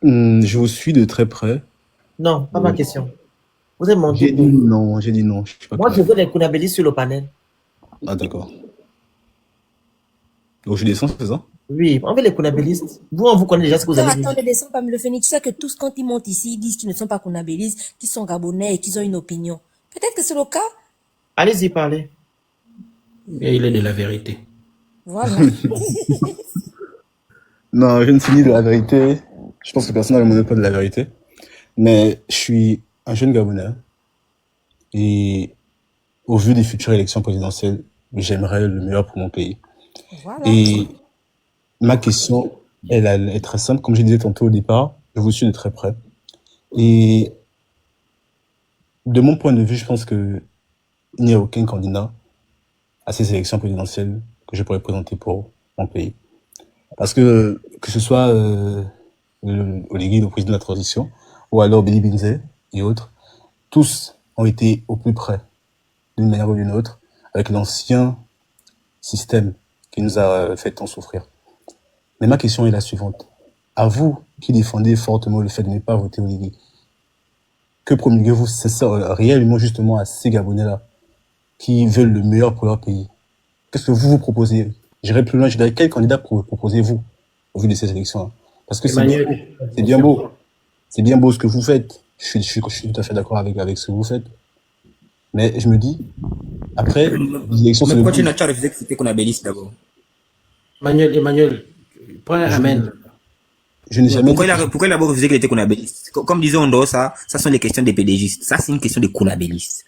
je vous suis de très près. Non, pas ma question. Vous êtes mon J'ai dit non. Je suis pas Moi, je veux les conabélistes sur le panel. Ah, d'accord. Donc, je descends, c'est ça? Oui, on veut les conabélistes. Vous, on vous connaît déjà ce que vous avez dit. Attends, ne descends pas me le Phénix. Tu sais que tous, quand ils montent ici, ils disent qu'ils ne sont pas conabélistes, qu'ils sont gabonais et qu'ils ont une opinion. Peut-être que c'est le cas. Allez-y, parlez. Et il est de la vérité. Voilà. Non, je ne suis ni de la vérité. Je pense que personne n'a le monopole de la vérité. Mais je suis un jeune Gabonais. Et au vu des futures élections présidentielles, j'aimerais le meilleur pour mon pays. Voilà. Et ma question, elle est très simple. Comme je disais tantôt au départ, je vous suis de très près. Et de mon point de vue, je pense que il n'y a aucun candidat à ces élections présidentielles que je pourrais présenter pour mon pays. Parce que ce soit Oligui, le président de la transition, ou alors Billy Binze et autres, tous ont été au plus près, d'une manière ou d'une autre, avec l'ancien système qui nous a fait tant souffrir. Mais ma question est la suivante. À vous qui défendez fortement le fait de ne pas voter Oligui, que promulguez-vous réellement justement à ces Gabonais-là qui veulent le meilleur pour leur pays? Qu'est-ce que vous proposez? J'irai plus loin, je dirais quel candidat proposez-vous au vu de ces élections? Parce que c'est bien beau. C'est bien beau ce que vous faites. Je suis tout à fait d'accord avec ce que vous faites. Mais je me dis, après, les élections, c'est le pourquoi tu n'as pas refusé que c'était conabéliste d'abord? Emmanuel, prends un amen. Je n'ai jamais pourquoi il a refusé qu'il était conabéliste? Comme disait Ondo, ça sont les questions des pédégistes. Ça, c'est une question de conabéliste.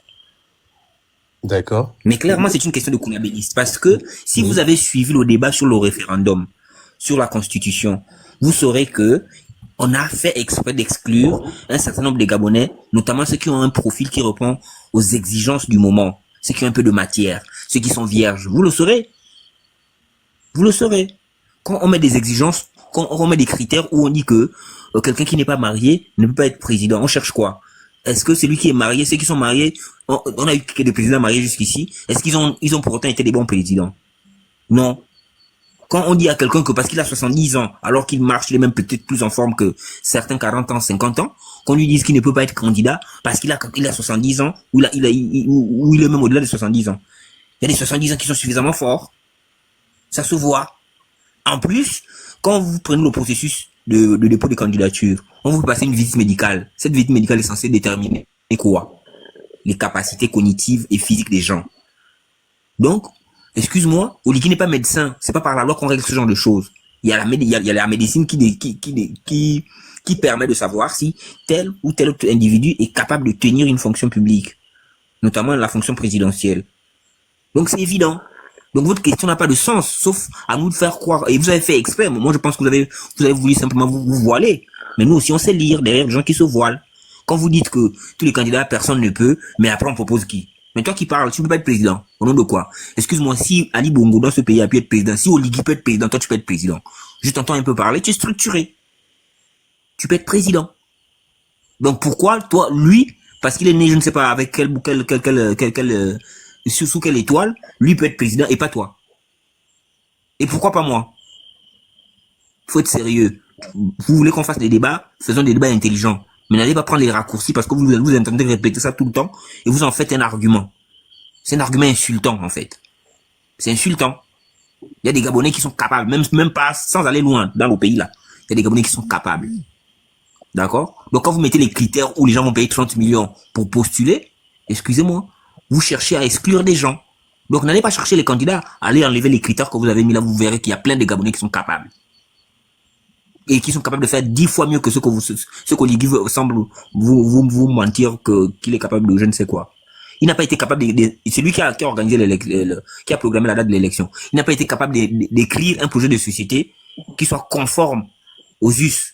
D'accord. Mais clairement, c'est une question de conabéliste. Parce que si vous avez suivi le débat sur le référendum, sur la Constitution, vous saurez que on a fait exprès d'exclure un certain nombre de Gabonais, notamment ceux qui ont un profil qui répond aux exigences du moment, ceux qui ont un peu de matière, ceux qui sont vierges. Vous le saurez. Vous le saurez. Quand on met des exigences, quand on met des critères où on dit que quelqu'un qui n'est pas marié ne peut pas être président, on cherche quoi? Est-ce que celui qui est marié, ceux qui sont mariés, on a eu des présidents mariés jusqu'ici, est-ce qu'ils ont pour autant été des bons présidents? Non. Quand on dit à quelqu'un que parce qu'il a 70 ans, alors qu'il marche, il est même peut-être plus en forme que certains 40 ans, 50 ans, qu'on lui dise qu'il ne peut pas être candidat parce qu'il a 70 ans, ou il est même au-delà de 70 ans. Il y a des 70 ans qui sont suffisamment forts. Ça se voit. En plus, quand vous prenez le processus de dépôt de candidature, on vous passe une visite médicale. Cette visite médicale est censée déterminer quoi? Les capacités cognitives et physiques des gens. Donc, excuse-moi, Oligui n'est pas médecin. C'est pas par la loi qu'on règle ce genre de choses. Il y a la médecine qui permet de savoir si tel ou tel autre individu est capable de tenir une fonction publique, notamment la fonction présidentielle. Donc c'est évident. Donc votre question n'a pas de sens, sauf à nous de faire croire. Et vous avez fait exprès. Moi, je pense que vous avez voulu simplement vous voiler. Mais nous aussi, on sait lire derrière des gens qui se voilent. Quand vous dites que tous les candidats, personne ne peut, mais après on propose qui? Mais toi qui parles, tu ne peux pas être président. Au nom de quoi? Excuse-moi, si Ali Bongo dans ce pays a pu être président, si Oligui peut être président, toi tu peux être président. Je t'entends un peu parler, tu es structuré. Tu peux être président. Donc pourquoi, toi, lui, parce qu'il est né, je ne sais pas, avec sous quelle étoile, lui peut être président et pas toi? Et pourquoi pas moi? Faut être sérieux. Vous voulez qu'on fasse des débats? Faisons des débats intelligents. Mais n'allez pas prendre les raccourcis parce que vous entendez répéter ça tout le temps et vous en faites un argument. C'est un argument insultant, en fait. C'est insultant. Il y a des Gabonais qui sont capables, même pas sans aller loin dans le pays là. Il y a des Gabonais qui sont capables. D'accord? Donc quand vous mettez les critères où les gens vont payer 30 millions pour postuler, excusez-moi, vous cherchez à exclure des gens. Donc n'allez pas chercher les candidats, allez enlever les critères que vous avez mis là, vous verrez qu'il y a plein de Gabonais qui sont capables. Et qui sont capables de faire 10 fois mieux que ce qu'Oligui semble vous mentir qu'il est capable de je ne sais quoi. Il n'a pas été capable c'est lui qui a organisé qui a programmé la date de l'élection. Il n'a pas été capable d'écrire un projet de société qui soit conforme aux us.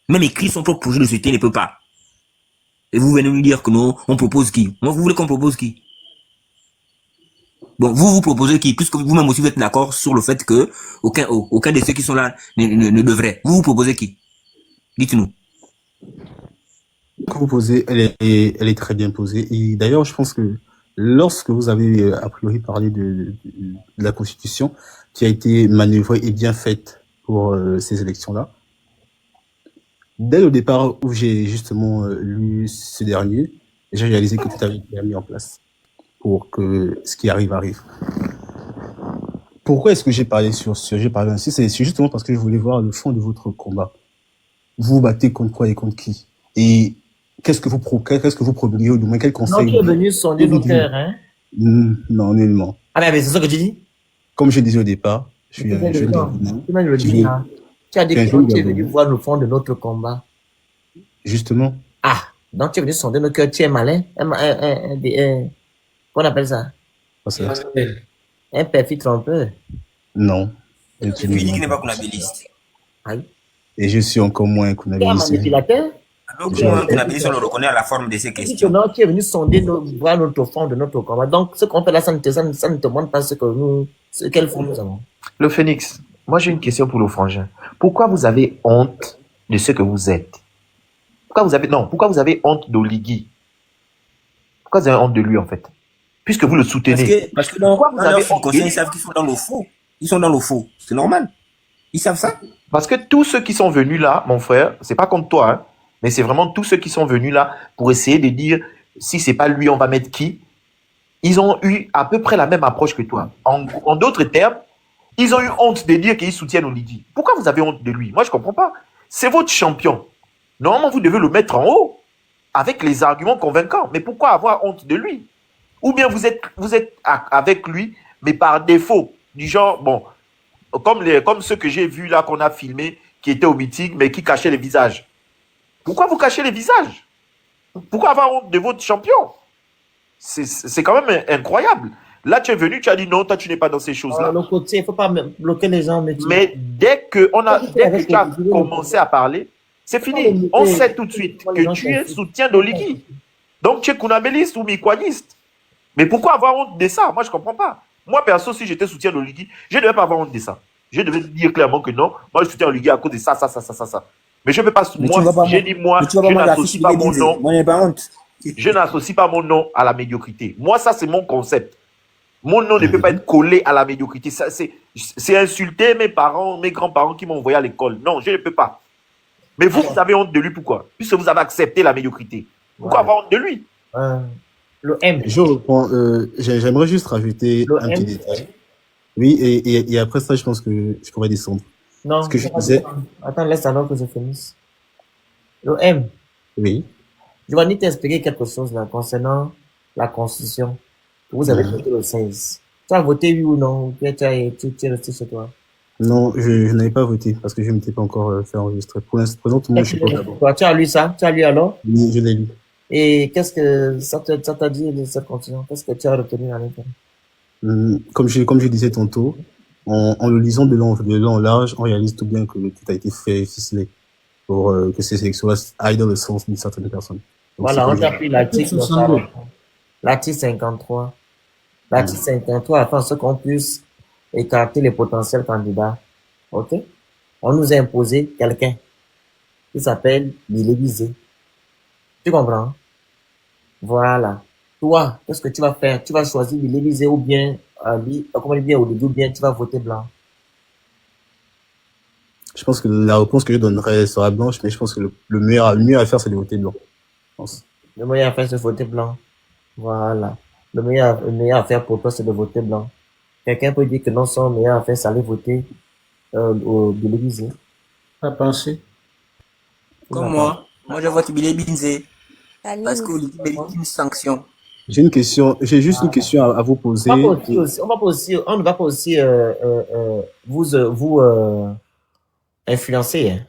Même écrire son propre projet de société, il ne peut pas. Et vous venez nous dire que non, on propose qui? Moi, vous voulez qu'on propose qui? Bon, vous proposez qui? Puisque vous-même aussi vous êtes d'accord sur le fait que aucun de ceux qui sont là ne devrait. Vous proposez qui? Dites-nous. Que vous posez, elle est très bien posée. Et d'ailleurs, je pense que lorsque vous avez a priori parlé de la Constitution, qui a été manœuvrée et bien faite pour ces élections-là, dès le départ où j'ai justement lu ce dernier, j'ai réalisé que tout avait été mis en place pour que ce qui arrive. Pourquoi est-ce que j'ai parlé sur ce sujet? J'ai parlé ainsi, c'est justement parce que je voulais voir le fond de votre combat. Vous vous battez contre quoi et contre qui? Et qu'est-ce que vous promulguez, ou du moins quel conseil? Non, tu es venu sonder nos cœurs, hein? Non, nullement. Ah, mais c'est ça que tu dis? Comme je disais au départ, je suis un jeune Gabonais. Tu m'as le dit, hein? Tu as dit que tu es venu voir le fond de notre combat. Justement. Ah, donc tu es venu sonder nos cœurs, tu es malin? Qu'on appelle ça? Un perfide trompeur. Non. Et puis il dit qu'il n'est pas kunabéliste. Et je suis encore moins kunabéliste. Tu es un manipulateur? Alors que kunabéliste, on le reconnaît à la forme de ses questions. Non, tu es venu sonder, voir notre fond de notre combat. Donc, ce qu'on fait là, ça ne te montre pas quel fond nous avons. Le Phénix, moi j'ai une question pour le frangin. Pourquoi vous avez honte de ce que vous êtes? Pourquoi vous avez honte d'Oligui? Pourquoi vous avez honte de lui en fait? Puisque vous le soutenez. Parce que pourquoi vous avez honte? Ils savent qu'ils sont dans le faux. Ils sont dans le faux. C'est normal. Ils savent ça. Parce que tous ceux qui sont venus là, mon frère, c'est pas contre toi, hein, mais c'est vraiment tous ceux qui sont venus là pour essayer de dire si c'est pas lui, on va mettre qui. Ils ont eu à peu près la même approche que toi. En d'autres termes, ils ont eu honte de dire qu'ils soutiennent Oligui. Pourquoi vous avez honte de lui? Moi, je comprends pas. C'est votre champion. Normalement, vous devez le mettre en haut avec les arguments convaincants. Mais pourquoi avoir honte de lui? Ou bien vous êtes avec lui, mais par défaut, du genre, bon, comme ceux que j'ai vus là, qu'on a filmés, qui étaient au meeting, mais qui cachaient les visages. Pourquoi vous cachez les visages? Pourquoi avoir honte de votre champion? C'est quand même incroyable. Là, tu es venu, tu as dit non, toi, tu n'es pas dans ces choses-là. Le côté, il ne faut pas bloquer les gens. Mais dès que tu as commencé à parler, c'est fini. On sait tout de suite que tu es soutien d'Oligui. Donc, tu es kunabéliste ou mikwaniste. Mais pourquoi avoir honte de ça? Moi, je ne comprends pas. Moi, perso, si j'étais soutien d'Oligui, je ne devais pas avoir honte de ça. Je devais dire clairement que non, moi, je soutiens Oligui à cause de ça. Mais je ne peux pas. J'ai dit, moi, je n'associe pas mon nom. Je n'associe pas mon nom à la médiocrité. Moi, ça, c'est mon concept. Mon nom ne peut pas être collé à la médiocrité. C'est insulter mes parents, mes grands-parents qui m'ont envoyé à l'école. Non, je ne peux pas. Mais vous avez honte de lui, pourquoi? Puisque vous avez accepté la médiocrité. Pourquoi avoir honte de lui? Le M. Je reprends. J'aimerais juste rajouter un petit détail. Oui, et après ça, je pense que je pourrais descendre. Non, Ce que je disais, attends, laisse alors que je finisse. Le M, oui. Giovanni t'a expliqué quelque chose là concernant la constitution que vous avez Mhm. voté le 16. Tu as voté oui ou non? Ou bien tu es resté chez toi? Non, je n'avais pas voté parce que je ne m'étais pas encore fait enregistrer. Pour l'instant, présentement, je suis pas au Gabon. Toi, tu as lu ça? Tu as lu alors? Oui, je l'ai lu. Et qu'est-ce que ça t'a dit de cette constitution? Qu'est-ce que tu as retenu à l'intérieur? Comme je disais tantôt, en le lisant de long en large, on réalise tout bien que tout a été fait et ficelé pour que ces élections aillent dans le sens d'une certaine personne. Donc, Voilà, c'est on comme t'a ça. pris l'article 53. L'article 53 afin ce qu'on puisse écarter les potentiels candidats. OK? On nous a imposé quelqu'un qui s'appelle Billy Bizet. Tu comprends? Voilà. Toi, qu'est-ce que tu vas faire? Tu vas choisir Billy Bizet ou bien, comment dire, ou bien tu vas voter blanc? Je pense que la réponse que je donnerais sera blanche, mais je pense que le mieux à faire, c'est de voter blanc. Je pense. Le meilleur à faire, c'est de voter blanc. Voilà. Le meilleur à faire pour toi, c'est de voter blanc. Quelqu'un peut dire que non, son meilleur à faire, c'est aller voter au Billy Bizet. Pas pensé. Comme moi je vote Billy Binze. Parce que Oligi mérite une sanction. J'ai juste une question à vous poser. On ne va pas aussi vous influencer. Hein.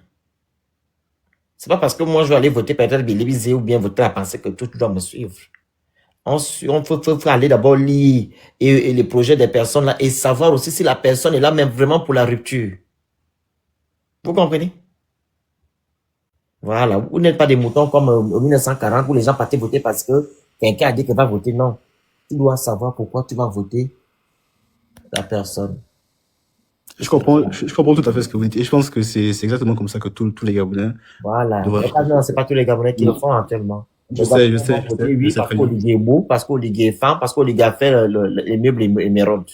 C'est pas parce que moi je vais aller voter peut-être Billy Bizet ou bien voter à penser que tout doit me suivre. On faut aller d'abord lire et les projets des personnes là et savoir aussi si la personne est là même vraiment pour la rupture. Vous comprenez? Voilà, vous n'êtes pas des moutons comme en 1940 où les gens partaient voter parce que quelqu'un a dit qu'il va voter. Non, tu dois savoir pourquoi tu vas voter la personne. Je comprends tout à fait ce que vous dites. Et je pense que c'est exactement comme ça que tous les Gabonais. Voilà. Non, c'est pas tous les Gabonais qui le font actuellement. Je sais. Oui, parce qu'Olivier est beau, parce qu'Olivier est fin, parce qu'Olivier a fait les meubles émeraudes.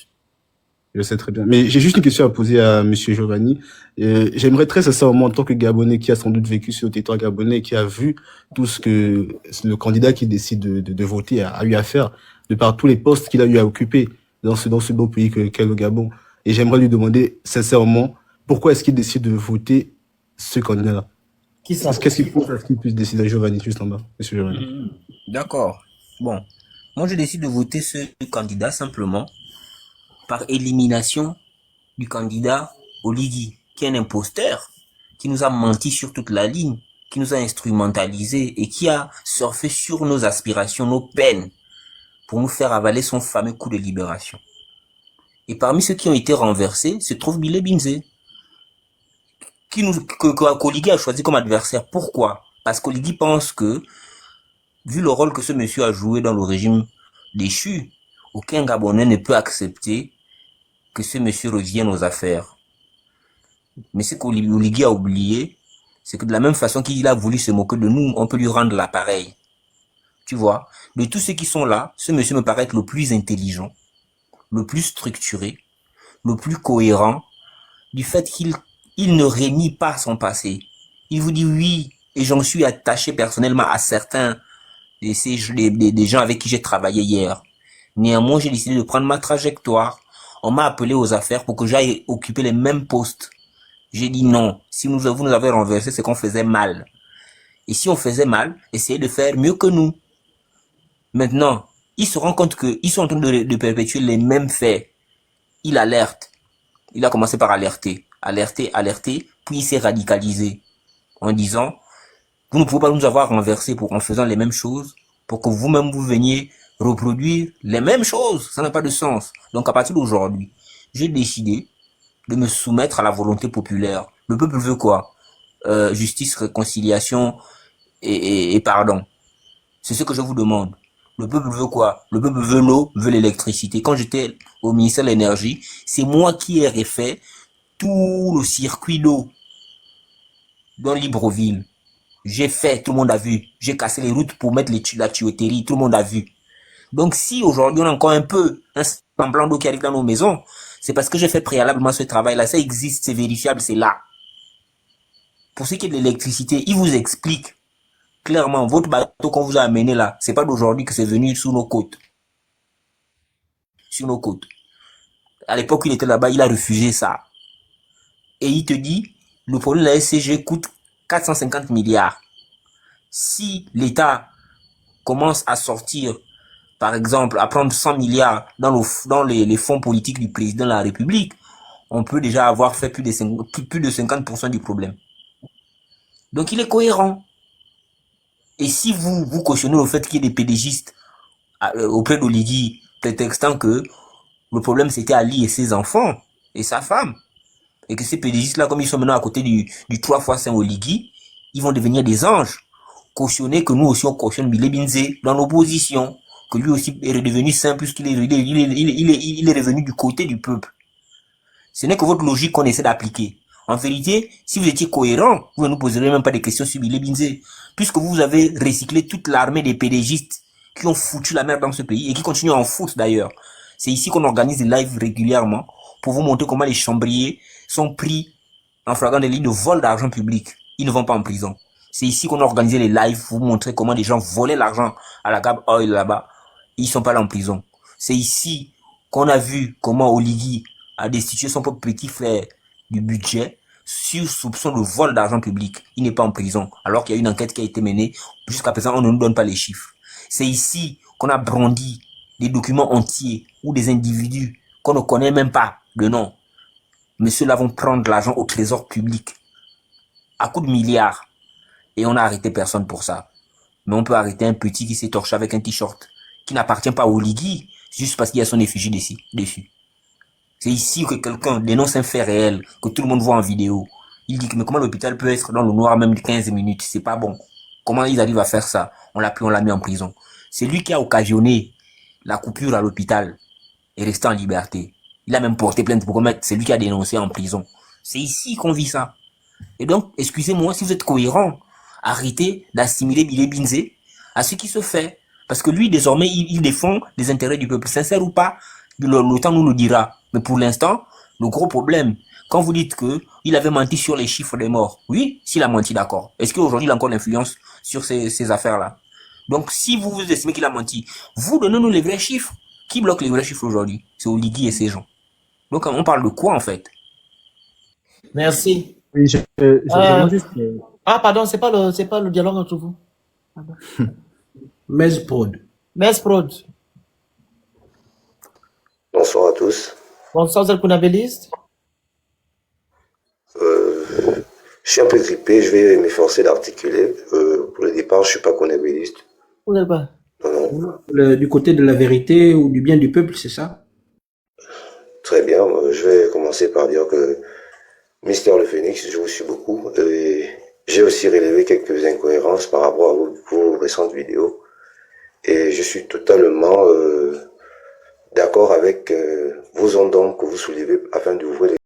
Je sais très bien. Mais j'ai juste une question à poser à Monsieur Giovanni. J'aimerais très sincèrement, en tant que Gabonais qui a sans doute vécu sur le territoire gabonais, qui a vu tout ce que le candidat qui décide de voter a eu à faire, de par tous les postes qu'il a eu à occuper dans ce beau pays qu'est le Gabon. Et j'aimerais lui demander sincèrement, pourquoi est-ce qu'il décide de voter ce candidat-là? Qu'est-ce qu'il faut qu'il puisse décider? Giovanni, juste en bas, Monsieur Giovanni. D'accord. Bon. Moi, je décide de voter ce candidat simplement par élimination du candidat Oligi, qui est un imposteur, qui nous a menti sur toute la ligne, qui nous a instrumentalisés et qui a surfé sur nos aspirations, nos peines, pour nous faire avaler son fameux coup de libération. Et parmi ceux qui ont été renversés se trouve Billy Binze, qu'Oligi a choisi comme adversaire. Pourquoi? Parce qu'Oligi pense que, vu le rôle que ce monsieur a joué dans le régime déchu, aucun Gabonais ne peut accepter que ce monsieur revienne aux affaires. Mais ce qu'Oligi a oublié, c'est que de la même façon qu'il a voulu se moquer de nous, on peut lui rendre l'appareil. Tu vois, de tous ceux qui sont là, ce monsieur me paraît être le plus intelligent, le plus structuré, le plus cohérent, du fait qu'il ne renie pas son passé. Il vous dit oui, et j'en suis attaché personnellement à certains des gens avec qui j'ai travaillé hier. Néanmoins, j'ai décidé de prendre ma trajectoire. On m'a appelé aux affaires pour que j'aille occuper les mêmes postes. J'ai dit non. Si vous nous avez renversé, c'est qu'on faisait mal. Et si on faisait mal, essayez de faire mieux que nous. Maintenant, ils se rendent compte qu'ils sont en train de perpétuer les mêmes faits. Il alerte. Il a commencé par alerter, puis il s'est radicalisé en disant, vous ne pouvez pas nous avoir renversés en faisant les mêmes choses, pour que vous-même vous veniez reproduire les mêmes choses. Ça n'a pas de sens. Donc à partir d'aujourd'hui, j'ai décidé de me soumettre à la volonté populaire. Le peuple veut quoi? Justice, réconciliation et pardon. C'est ce que je vous demande. Le peuple veut quoi? Le peuple veut l'eau, veut l'électricité. Quand j'étais au ministère de l'énergie, c'est moi qui ai refait tout le circuit d'eau dans Libreville. J'ai fait, tout le monde a vu. J'ai cassé les routes pour mettre la tuyauterie, tout le monde a vu. Donc si aujourd'hui on a encore un peu un semblant d'eau qui arrive dans nos maisons, c'est parce que j'ai fait préalablement ce travail-là. Ça existe, c'est vérifiable, c'est là. Pour ce qui est de l'électricité, il vous explique clairement, votre bateau qu'on vous a amené là, c'est pas d'aujourd'hui que c'est venu sur nos côtes. Sur nos côtes. À l'époque où il était là-bas, il a refusé ça. Et il te dit, le problème de la SCG coûte 450 milliards. Si l'État commence à sortir, par exemple, à prendre 100 milliards dans les fonds politiques du président de la République, on peut déjà avoir fait plus de 50% du problème. Donc il est cohérent. Et si vous cautionnez le fait qu'il y ait des pédégistes auprès d'Oligui, prétextant que le problème c'était Ali et ses enfants et sa femme, et que ces pédégistes-là, comme ils sont maintenant à côté du 3 fois Saint Oligui, ils vont devenir des anges. Cautionner que nous aussi on cautionne Bilé Binzé dans l'opposition, que lui aussi est redevenu saint puisqu'il est revenu du côté du peuple. Ce n'est que votre logique qu'on essaie d'appliquer. En vérité, si vous étiez cohérent, vous ne nous poserez même pas des questions sur Bilé Binzé, puisque vous avez recyclé toute l'armée des pédégistes qui ont foutu la merde dans ce pays et qui continuent à en foutre d'ailleurs. C'est ici qu'on organise des lives régulièrement pour vous montrer comment les chambriers sont pris en flagrant délit de vol d'argent public. Ils ne vont pas en prison. C'est ici qu'on a organisé les lives pour vous montrer comment des gens volaient l'argent à la Gab Oil là-bas. Ils sont pas là en prison. C'est ici qu'on a vu comment Oligui a destitué son propre petit frère du budget sur soupçon de vol d'argent public. Il n'est pas en prison, alors qu'il y a une enquête qui a été menée. Jusqu'à présent, on ne nous donne pas les chiffres. C'est ici qu'on a brandi des documents entiers ou des individus qu'on ne connaît même pas le nom. Mais ceux-là vont prendre l'argent au trésor public à coups de milliards. Et on n'a arrêté personne pour ça. Mais on peut arrêter un petit qui s'est torché avec un t-shirt qui n'appartient pas au Oligui juste parce qu'il y a son effigie dessus. C'est ici que quelqu'un dénonce un fait réel que tout le monde voit en vidéo. Il dit que mais comment l'hôpital peut être dans le noir même de 15 minutes, c'est pas bon. Comment ils arrivent à faire ça? On l'a mis en prison. C'est lui qui a occasionné la coupure à l'hôpital et resté en liberté. Il a même porté plainte pour commettre, c'est lui qui a dénoncé en prison. C'est ici qu'on vit ça. Et donc, excusez-moi, si vous êtes cohérent, arrêtez d'assimiler Bilé Binzé à ce qui se fait. Parce que lui, désormais, il défend les intérêts du peuple. Sincère ou pas, le temps nous le dira. Mais pour l'instant, le gros problème, quand vous dites que il avait menti sur les chiffres des morts, oui, s'il a menti, d'accord. Est-ce qu'aujourd'hui, il a encore l'influence sur ces affaires-là? Donc, si vous estimez qu'il a menti, vous donnez-nous les vrais chiffres. Qui bloque les vrais chiffres aujourd'hui? C'est Oligui et ses gens. Donc, on parle de quoi, en fait? Merci. Oui, j'aimerais juste... Ah, pardon, c'est pas le dialogue entre vous. Mesprod. Mesprod. Bonsoir à tous. Bonsoir, Zel Kounabéliste. Je suis un peu grippé, je vais m'efforcer d'articuler. Pour le départ, je suis pas kounabéliste. Vous n'êtes pas? Non. Du côté de la vérité ou du bien du peuple, c'est ça? Très bien, je vais commencer par dire que Mister le Phénix, je vous suis beaucoup. Et j'ai aussi relevé quelques incohérences par rapport à vos récentes vidéos. Et je suis totalement d'accord avec vos ondes que vous soulevez afin d'ouvrir les